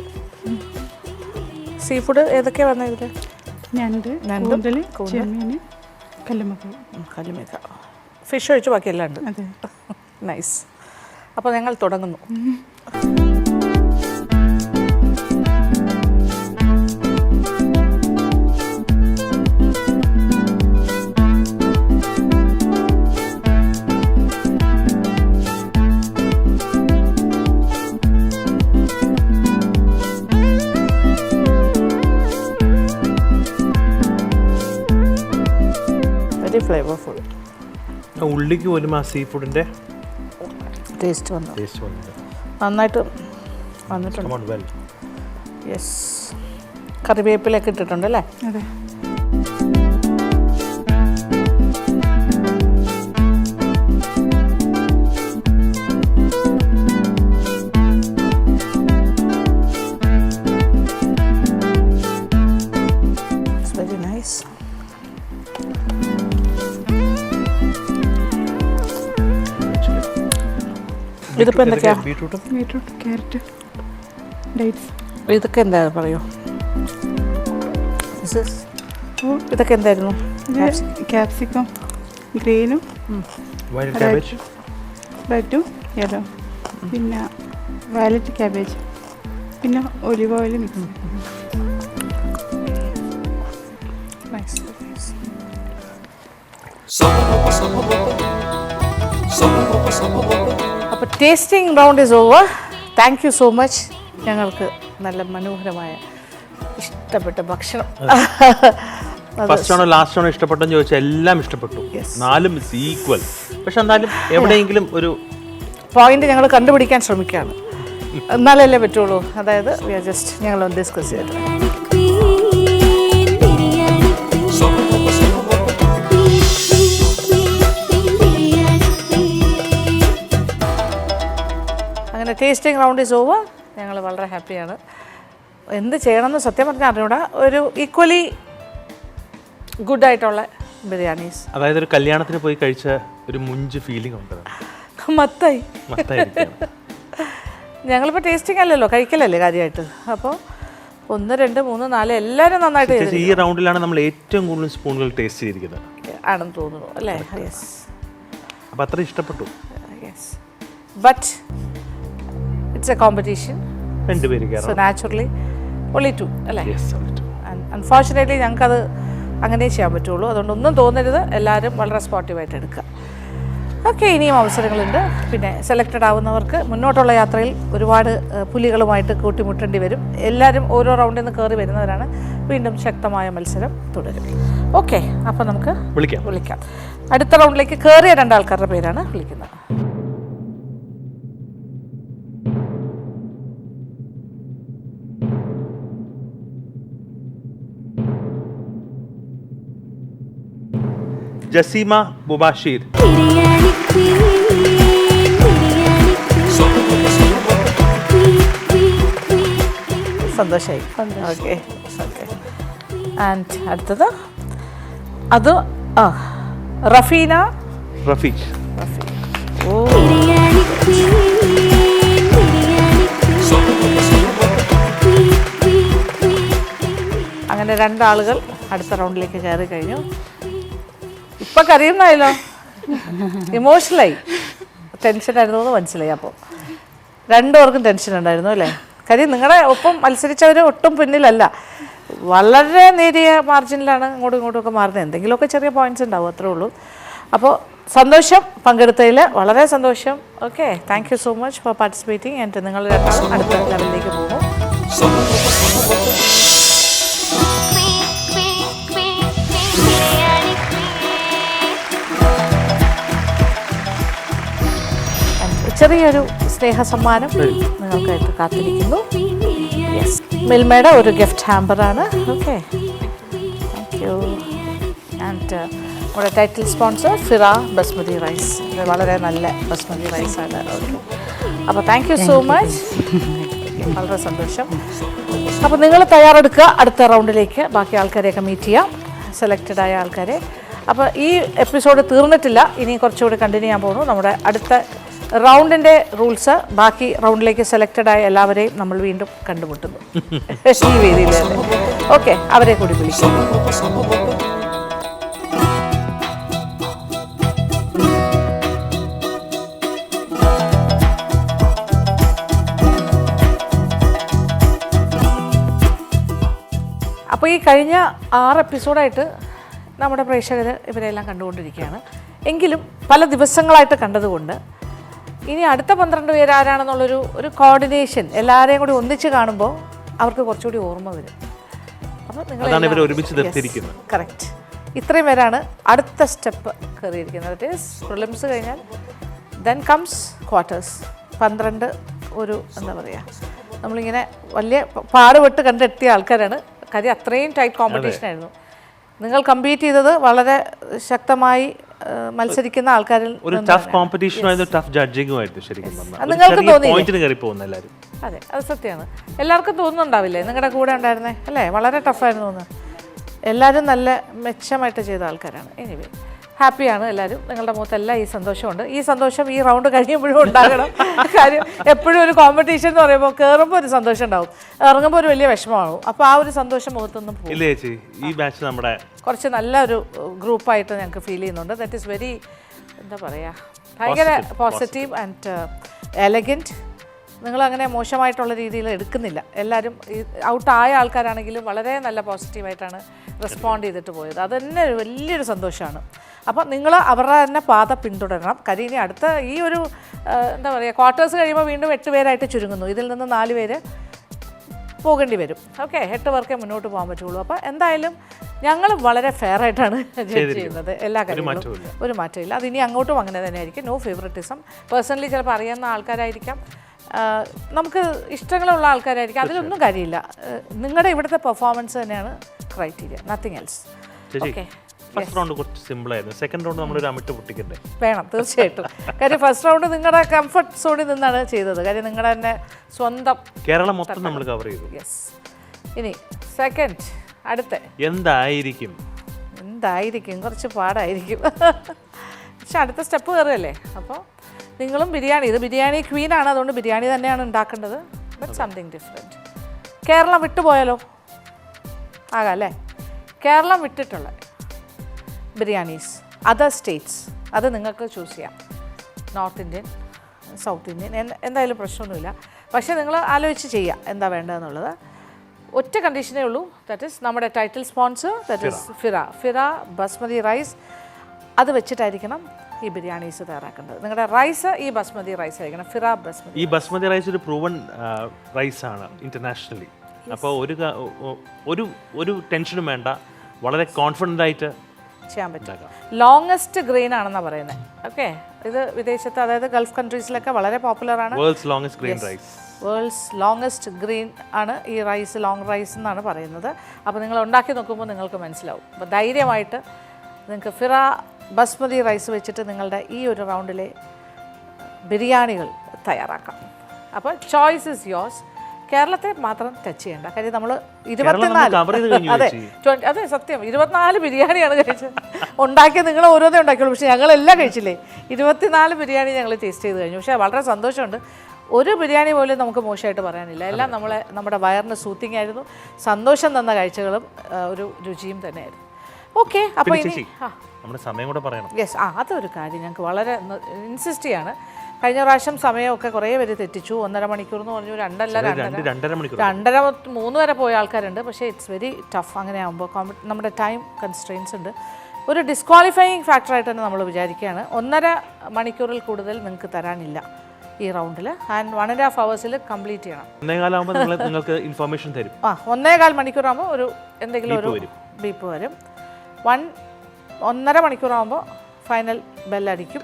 sea food ഏതൊക്കെയാണ് വന്നത് ഇതിൽ? കൂന്തൽ, ചെമ്മീൻ, കല്ലുമക്ക, ഫിഷ് ഒഴിച്ച് ബാക്കി എല്ലാം ഉണ്ട്. അതെ, നൈസ്. അപ്പോൾ ഞങ്ങൾ തുടങ്ങുന്നു. ഫ്ലേവർഫുൾ. ഉള്ളിക്ക് പോലും ആ സീ ഫുഡിൻ്റെ ടേസ്റ്റ് വന്നു, നന്നായിട്ട് വന്നിട്ടുണ്ട്. യെസ്, കറിവേപ്പിലൊക്കെ ഇട്ടിട്ടുണ്ട് അല്ലേ? അതെ. It's very nice. ഇതിപ്പോൾ എന്തൊക്കെയാ? Beetroot, carrot, dates. ഇതൊക്കെ എന്താ പറയൂ? ഇതൊക്കെ എന്തായിരുന്നു? ക്യാപ്സിക്കം, ഗ്രീനും റെഡും യെല്ലോ, പിന്നെ വയലറ്റ് ക്യാബേജ്, പിന്നെ ഒലിവ് ഓയിൽ മിക്സ്. അപ്പോൾ tasting round is over. Thank you so much. ഞങ്ങൾക്ക് നല്ല മനോഹരമായ ഇഷ്ടപ്പെട്ട ഭക്ഷണം. ഫസ്റ്റ് ആണോ ലാസ്റ്റ് ആണോ ഇഷ്ടപ്പെട്ടെന്ന് ചോദിച്ചാൽ എല്ലാം ഇഷ്ടപ്പെട്ടു. 4 ഈക്വൽ. പക്ഷെ എന്നാലും എവിടെയെങ്കിലും ഒരു പോയിന്റ് ഞങ്ങൾ കണ്ടുപിടിക്കാൻ ശ്രമിക്കുകയാണ്, എന്നാലല്ലേ പറ്റുള്ളൂ. അതായത് വി ആർ ജസ്റ്റ് ഞങ്ങൾ ഡിസ്കസ് ചെയ്തിട്ട് അങ്ങനെ ടേസ്റ്റിംഗ് റൗണ്ട് ഈസ് ഓവർ. ഞങ്ങൾ വളരെ ഹാപ്പിയാണ്. എന്ത് ചെയ്യണമെന്ന് സത്യം പറഞ്ഞാൽ അറിഞ്ഞൂടാ. ഒരു ഈക്വലി ഗുഡായിട്ടുള്ള ബിരിയാണീസ്. അതായത് ഒരു കല്യാണത്തിന് പോയി കഴിച്ച ഒരു മുഞ്ച് ഫീലിംഗ് ഉണ്ട്. മത്തായി ഞങ്ങളിപ്പോൾ ടേസ്റ്റിംഗ് അല്ലല്ലോ, കഴിക്കലല്ലേ കാര്യമായിട്ട്. അപ്പോൾ 1, 2, 3, 4 എല്ലാവരും നന്നായിട്ട് ചെയ്തു. ഈ റൗണ്ടിലാണ് നമ്മൾ ഏറ്റവും കൂടുതൽ സ്പൂണുകൾ ടേസ്റ്റ് ചെയ്തിരിക്കുന്നത് ആണെന്ന് തോന്നുന്നു അല്ലേ? യെസ്. അപ്പോൾ അത്ര ഇഷ്ടപ്പെട്ടു. Yes, but it's A competition, രണ്ടുപേര് സോ കയറണം. നാച്ചുറലി only 2 അല്ലേ? Yes, only 2. അൺഫോർച്ചുനേറ്റ്ലി ഞങ്ങൾക്കത് അങ്ങനെ ചെയ്യാൻ പറ്റുള്ളൂ. അതുകൊണ്ട് ഒന്നും തോന്നരുത്, എല്ലാവരും വളരെ സ്പോർട്ടീവായിട്ട് എടുക്കുക. ഓക്കെ, ഇനിയും അവസരങ്ങളുണ്ട്. പിന്നെ സെലക്റ്റഡ് ആവുന്നവർക്ക് മുന്നോട്ടുള്ള യാത്രയിൽ ഒരുപാട് പുലികളുമായിട്ട് കൂട്ടിമുട്ടേണ്ടി വരും. എല്ലാവരും ഓരോ റൗണ്ടിൽ നിന്ന് കയറി വരുന്നവരാണ്. വീണ്ടും ശക്തമായ മത്സരം തുടരും. ഓക്കെ, അപ്പോൾ നമുക്ക് വിളിക്കാം. അടുത്ത റൗണ്ടിലേക്ക് കയറിയ 2 ആൾക്കാരുടെ പേരാണ് വിളിക്കുന്നത്. ജസീമ മുബാഷിർ. സന്തോഷമായി. ഓക്കെ, ആൻഡ് അടുത്തത് അത് റഫീന റഫീഖ്. ഓ, അങ്ങനെ 2 ആളുകൾ അടുത്ത റൗണ്ടിലേക്ക് കയറി കഴിഞ്ഞു. ഇപ്പം കരയുന്നായല്ലോ, ഇമോഷണലായി. ടെൻഷനായിരുന്നു എന്ന് മനസ്സിലായി. അപ്പോൾ 2 പേർക്കും ടെൻഷൻ ഉണ്ടായിരുന്നു അല്ലേ? കാര്യം നിങ്ങളുടെ ഒപ്പം മത്സരിച്ചവർ ഒട്ടും പിന്നിലല്ല, വളരെ നേരിയ മാർജിനിലാണ് അങ്ങോട്ടും ഇങ്ങോട്ടും ഒക്കെ മാറുന്നത്. എന്തെങ്കിലുമൊക്കെ ചെറിയ പോയിന്റ്സ് ഉണ്ടാവും, അത്രേ ഉള്ളൂ. അപ്പോൾ സന്തോഷം പങ്കെടുത്തതിൽ, വളരെ സന്തോഷം. Okay, thank you so much for participating. And നിങ്ങൾ 2 ആളും അടുത്ത ലെവലിലേക്ക് പോകും. ചെറിയൊരു സ്നേഹസമ്മാനം നിങ്ങൾക്കായിട്ട് കാത്തിരിക്കുന്നു. യെസ്, മിൽമയുടെ ഒരു ഗിഫ്റ്റ് ഹാമ്പറാണ്. Okay, thank you. ആൻഡ് നമ്മുടെ title sponsor Fira basmati rice. ഇത് വളരെ നല്ല ബസ്മതി റൈസാണ്. ഓക്കെ, അപ്പോൾ താങ്ക് യു സോ മച്ച്. വളരെ സന്തോഷം. അപ്പോൾ നിങ്ങൾ തയ്യാറെടുക്കുക അടുത്ത റൗണ്ടിലേക്ക്. ബാക്കി ആൾക്കാരെയൊക്കെ മീറ്റ് ചെയ്യാം, സെലക്റ്റഡ് ആയ ആൾക്കാരെ. അപ്പോൾ ഈ എപ്പിസോഡ് തീർന്നിട്ടില്ല, ഇനി കുറച്ചുകൂടി കണ്ടിന്യൂ ചെയ്യാൻ പോകുന്നു. നമ്മുടെ അടുത്ത റൗണ്ടിൻ്റെ റൂൾസ്, ബാക്കി റൗണ്ടിലേക്ക് സെലക്റ്റഡ് ആയ എല്ലാവരെയും നമ്മൾ വീണ്ടും കണ്ടുമുട്ടുന്നു ഈ വേദിയിൽ തന്നെ. ഓക്കെ, അവരെ കൂടി വിളിക്കും. അപ്പോൾ ഈ കഴിഞ്ഞ 6 എപ്പിസോഡായിട്ട് നമ്മുടെ പ്രേക്ഷകർ ഇവരെല്ലാം കണ്ടുകൊണ്ടിരിക്കുകയാണ്. എങ്കിലും പല ദിവസങ്ങളായിട്ട് കണ്ടതുകൊണ്ട് ഇനി അടുത്ത 12 പേര് ആരാണെന്നുള്ളൊരു കോർഡിനേഷൻ എല്ലാവരെയും കൂടി ഒന്നിച്ച് കാണുമ്പോൾ അവർക്ക് കുറച്ചുകൂടി ഓർമ്മ വരും. അപ്പോൾ നിങ്ങൾ കറക്റ്റ്, ഇത്രയും പേരാണ് അടുത്ത സ്റ്റെപ്പ് കയറിയിരിക്കുന്നത്. ദാറ്റ് ഈസ് പ്രിലിംസ് കഴിഞ്ഞാൽ ദെൻ കംസ് ക്വാർട്ടേഴ്സ്. 12 ഒരു എന്താ പറയുക, നമ്മളിങ്ങനെ വലിയ പാടുപെട്ട് കണ്ടെത്തിയ ആൾക്കാരാണ്. കാര്യം അത്രയും ടൈറ്റ് കോമ്പറ്റീഷൻ ആയിരുന്നു. നിങ്ങൾ കമ്പീറ്റ് ചെയ്തത് വളരെ ശക്തമായി മത്സരിക്കുന്ന ആൾക്കാരിൽ നിങ്ങൾക്ക് തോന്നിയില്ലേ? അതെ, അത് സത്യമാണ്. എല്ലാവർക്കും തോന്നുന്നുണ്ടാവില്ലേ നിങ്ങളുടെ കൂടെ ഉണ്ടായിരുന്നേ അല്ലേ? വളരെ ടഫായിരുന്നു തോന്നുന്നു. എല്ലാവരും നല്ല മെച്ചമായിട്ട് ചെയ്ത ആൾക്കാരാണ്. എനിവേ, ഹാപ്പിയാണ് എല്ലാവരും. നിങ്ങളുടെ മുഖത്തെല്ലാം ഈ സന്തോഷമുണ്ട്. ഈ സന്തോഷം ഈ റൗണ്ട് കഴിയുമ്പോഴും ഉണ്ടാകണം. കാര്യം എപ്പോഴും ഒരു കോമ്പറ്റീഷൻ എന്ന് പറയുമ്പോൾ കയറുമ്പോൾ ഒരു സന്തോഷം ഉണ്ടാവും, ഇറങ്ങുമ്പോൾ ഒരു വലിയ വിഷമമാകും. അപ്പോൾ ആ ഒരു സന്തോഷം മുഖത്തൊന്നും പോകും. കുറച്ച് നല്ലൊരു ഗ്രൂപ്പായിട്ട് ഞങ്ങൾക്ക് ഫീൽ ചെയ്യുന്നുണ്ട്. ദാറ്റ് ഈസ് വെരി എന്താ പറയുക, ഭയങ്കര പോസിറ്റീവ് ആൻഡ് എലഗൻറ്റ്. നിങ്ങളങ്ങനെ മോശമായിട്ടുള്ള രീതിയിൽ എടുക്കുന്നില്ല. എല്ലാവരും ഈ ഔട്ടായ ആൾക്കാരാണെങ്കിലും വളരെ നല്ല പോസിറ്റീവായിട്ടാണ് റെസ്പോണ്ട് ചെയ്തിട്ട് പോയത്. അത് തന്നെ ഒരു വലിയൊരു സന്തോഷമാണ്. അപ്പം നിങ്ങൾ അവരുടെ തന്നെ പാത പിന്തുടരണം. കാര്യം ഇനി അടുത്ത ഈ ഒരു എന്താ പറയുക, ക്വാർട്ടേഴ്സ് കഴിയുമ്പോൾ വീണ്ടും 8 പേരായിട്ട് ചുരുങ്ങുന്നു. ഇതിൽ നിന്ന് 4 പേര് പോകേണ്ടി വരും. ഓക്കെ, 8 പേർക്കേ മുന്നോട്ട് പോകാൻ പറ്റുള്ളൂ. അപ്പോൾ എന്തായാലും ഞങ്ങൾ വളരെ ഫെയർ ആയിട്ടാണ് ജഡ്ജ് ചെയ്യുന്നത്. എല്ലാ കാര്യങ്ങളും ഒരു മാറ്റമില്ല. അതിനി അങ്ങോട്ടും അങ്ങനെ തന്നെ ആയിരിക്കും. No favouritism. പേഴ്സണലി ചിലപ്പോൾ അറിയുന്ന ആൾക്കാരായിരിക്കാം, നമുക്ക് ഇഷ്ടങ്ങളുള്ള ആൾക്കാരായിരിക്കും. അതിലൊന്നും കാര്യമില്ല. നിങ്ങളുടെ ഇവിടുത്തെ പെർഫോമൻസ് തന്നെയാണ് criteria, nothing else. Okay, first round കുറച്ച് സിമ്പിൾ ആയിരുന്നു. സെക്കൻഡ് റൗണ്ട് നമ്മളൊരു അമിട്ട് പൊട്ടിക്കണ്ടേ? വേണം, തീർച്ചയായിട്ടും. കാര്യം ഫസ്റ്റ് റൗണ്ട് നിങ്ങളുടെ കംഫർട്ട് സോണിൽ നിന്നാണ് ചെയ്തത്. കാര്യം നിങ്ങളുടെ തന്നെ സ്വന്തം കേരളം മൊത്തം നമ്മൾ കവർ ചെയ്തു. യെസ്. ഇനി സെക്കൻഡ് അടുത്ത എന്തായിരിക്കും കുറച്ച് പാടായിരിക്കും. പക്ഷെ അടുത്ത സ്റ്റെപ്പ് കയറുകയല്ലേ. അപ്പോൾ നിങ്ങളും ബിരിയാണി, ഇത് ബിരിയാണി ക്വീനാണ്, അതുകൊണ്ട് ബിരിയാണി തന്നെയാണ് ഉണ്ടാക്കേണ്ടത്. But something different. കേരളം വിട്ടുപോയാലോ? ആകാം അല്ലേ? കേരളം വിട്ടിട്ടുള്ള ബിരിയാണീസ്, അതർ സ്റ്റേറ്റ്സ് അത് നിങ്ങൾക്ക് ചൂസ് ചെയ്യാം. നോർത്ത് ഇന്ത്യൻ, സൗത്ത് ഇന്ത്യൻ, എന്തായാലും പ്രശ്നമൊന്നുമില്ല. പക്ഷേ നിങ്ങൾ ആലോചിച്ച് ചെയ്യുക എന്താ വേണ്ടതെന്നുള്ളത്. ഒറ്റ കണ്ടീഷനേ ഉള്ളൂ, ദാറ്റ് ഈസ് നമ്മുടെ title sponsor, that is Fira basmati rice. അത് വെച്ചിട്ടായിരിക്കണം ഈ ബിരിയാണീസ് തയ്യാറാക്കേണ്ടത്. നിങ്ങളുടെ റൈസ് ഈ ബസ്മതി റൈസ് ആയിരിക്കണം, ഫിറ ബസ്മതി. ഈ ബസ്മതി റൈസ് ഒരു പ്രൂവൺ റൈസാണ് ഇന്റർനാഷണലി. അപ്പോൾ ഒരു ടെൻഷനും വേണ്ട, വളരെ കോൺഫിഡൻ്റ് ആയിട്ട് ചെയ്യാൻ പറ്റും. ലോങ്ങസ്റ്റ് ഗ്രെയിൻ ആണെന്നാണ് പറയുന്നത്. ഓക്കെ, ഇത് വിദേശത്ത്, അതായത് ഗൾഫ് കൺട്രീസിലൊക്കെ വളരെ പോപ്പുലറാണ്. World's longest grain rice. World's longest green ആണ് ഈ റൈസ്, ലോങ് റൈസ് എന്നാണ് പറയുന്നത്. അപ്പോൾ നിങ്ങൾ ഉണ്ടാക്കി നോക്കുമ്പോൾ നിങ്ങൾക്ക് മനസ്സിലാവും. അപ്പോൾ ധൈര്യമായിട്ട് നിങ്ങൾക്ക് ഫിറ ബസ്മതി റൈസ് വെച്ചിട്ട് നിങ്ങളുടെ ഈ ഒരു റൗണ്ടിലെ ബിരിയാണികൾ തയ്യാറാക്കാം. അപ്പോൾ ചോയ്സ് ഇസ് യോഴ്സ്. കേരളത്തെ മാത്രം ടച്ച് ചെയ്യേണ്ട കാര്യം നമ്മൾ 24 അതെ സത്യം 24 ബിരിയാണിയാണ് കഴിച്ചത്. ഉണ്ടാക്കിയത് നിങ്ങൾ ഓരോന്നേ ഉണ്ടാക്കിയുള്ളൂ, പക്ഷേ ഞങ്ങളെല്ലാം കഴിച്ചില്ലേ. 24 ബിരിയാണി ഞങ്ങൾ ടേസ്റ്റ് ചെയ്ത് കഴിഞ്ഞു. പക്ഷേ വളരെ സന്തോഷമുണ്ട്. ഒരു ബിരിയാണി പോലും നമുക്ക് മോശമായിട്ട് പറയാനില്ല. എല്ലാം നമ്മുടെ വയറിന് സൂത്തിങ് ആയിരുന്നു. സന്തോഷം തന്ന കാഴ്ചകളും ഒരു രുചിയും തന്നെയായിരുന്നു. ഓക്കെ, അപ്പോൾ ഇനി നമ്മുടെ സമയം കൂടെ പറയണം. യെസ്, അതൊരു കാര്യം ഞങ്ങൾക്ക് വളരെ ഇൻസിസ്റ്റ് ചെയ്യാണ്. കഴിഞ്ഞ പ്രാവശ്യം സമയമൊക്കെ കുറേ പേര് തെറ്റിച്ചു. 1.5 മണിക്കൂർ എന്ന് പറഞ്ഞു, 2.5 മണിക്കൂർ, 2.5-3 വരെ പോയ ആൾക്കാരുണ്ട്. പക്ഷേ ഇറ്റ്സ് വെരി ടഫ്. അങ്ങനെ ആകുമ്പോൾ നമ്മുടെ ടൈം കൺസ്ട്രെയിൻസ് ഉണ്ട്. ഒരു ഡിസ്ക്വാളിഫയിങ് ഫാക്ടറായിട്ട് തന്നെ നമ്മൾ വിചാരിക്കുകയാണ്. 1.5 മണിക്കൂറിൽ കൂടുതൽ നിങ്ങൾക്ക് തരാനില്ല ഈ റൗണ്ടിൽ. ആൻഡ് 1.5 hours കംപ്ലീറ്റ് ചെയ്യണം. 1.5 നിങ്ങൾക്ക് ഇൻഫർമേഷൻ തരും. 1.25 മണിക്കൂറാകുമ്പോൾ ഒരു എന്തെങ്കിലും ഒരു ബീപ്പ് വരും. 1.5 മണിക്കൂറാകുമ്പോൾ ഫൈനൽ ബെല്ലടിക്കും.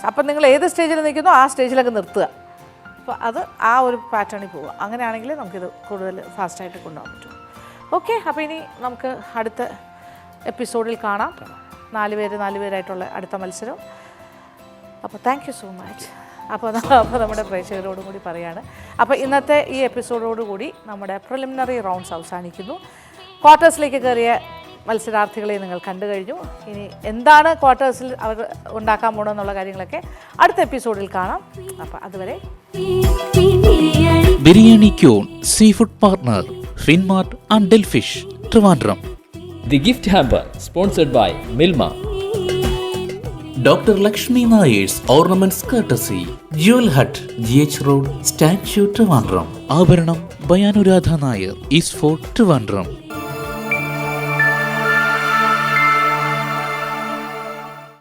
അപ്പം നിങ്ങൾ ഏത് സ്റ്റേജിൽ നിൽക്കുന്നോ ആ സ്റ്റേജിലൊക്കെ നിർത്തുക. അപ്പോൾ അത് ആ ഒരു പാറ്റേണിൽ പോവുക. അങ്ങനെയാണെങ്കിൽ നമുക്കിത് കൂടുതൽ ഫാസ്റ്റായിട്ട് കൊണ്ടുപോകാൻ പറ്റും. ഓക്കെ, അപ്പോൾ ഇനി നമുക്ക് അടുത്ത എപ്പിസോഡിൽ കാണാം. 4 പേരായിട്ടുള്ള അടുത്ത മത്സരം. അപ്പോൾ താങ്ക് യു സോ മച്ച്. അപ്പോൾ നമ്മുടെ പ്രേക്ഷകരോടും കൂടി പറയാണ്. അപ്പോൾ ഇന്നത്തെ ഈ എപ്പിസോഡോടുകൂടി നമ്മുടെ പ്രിലിമിനറി റൗണ്ട്സ് അവസാനിക്കുന്നു. ക്വാർട്ടേഴ്സിലേക്ക് കയറിയ മത്സരാർത്ഥികളെ നിങ്ങൾ കണ്ടു കഴിഞ്ഞു. ഇനി എന്താണ് ക്വാർട്ടേഴ്സിൽ അവർ ഉണ്ടാക്കാൻ പോകണമെന്നുള്ള കാര്യങ്ങളൊക്കെ അടുത്ത എപ്പിസോഡിൽ കാണാം. അപ്പോൾ അതുവരെ biryani queen sea food partner Finmart and Delfish Trivandrum. The gift hamper sponsored by Milma. Dr. Lakshmi Nayer's Ornaments Courtesy Jewel Hut GH Road Statue Trivandrum. ആഭരണം ബയാനുരാധ നായർ ഈസ്റ്റ് ഫോർട്ട് ട്രിവാൻഡ്രം.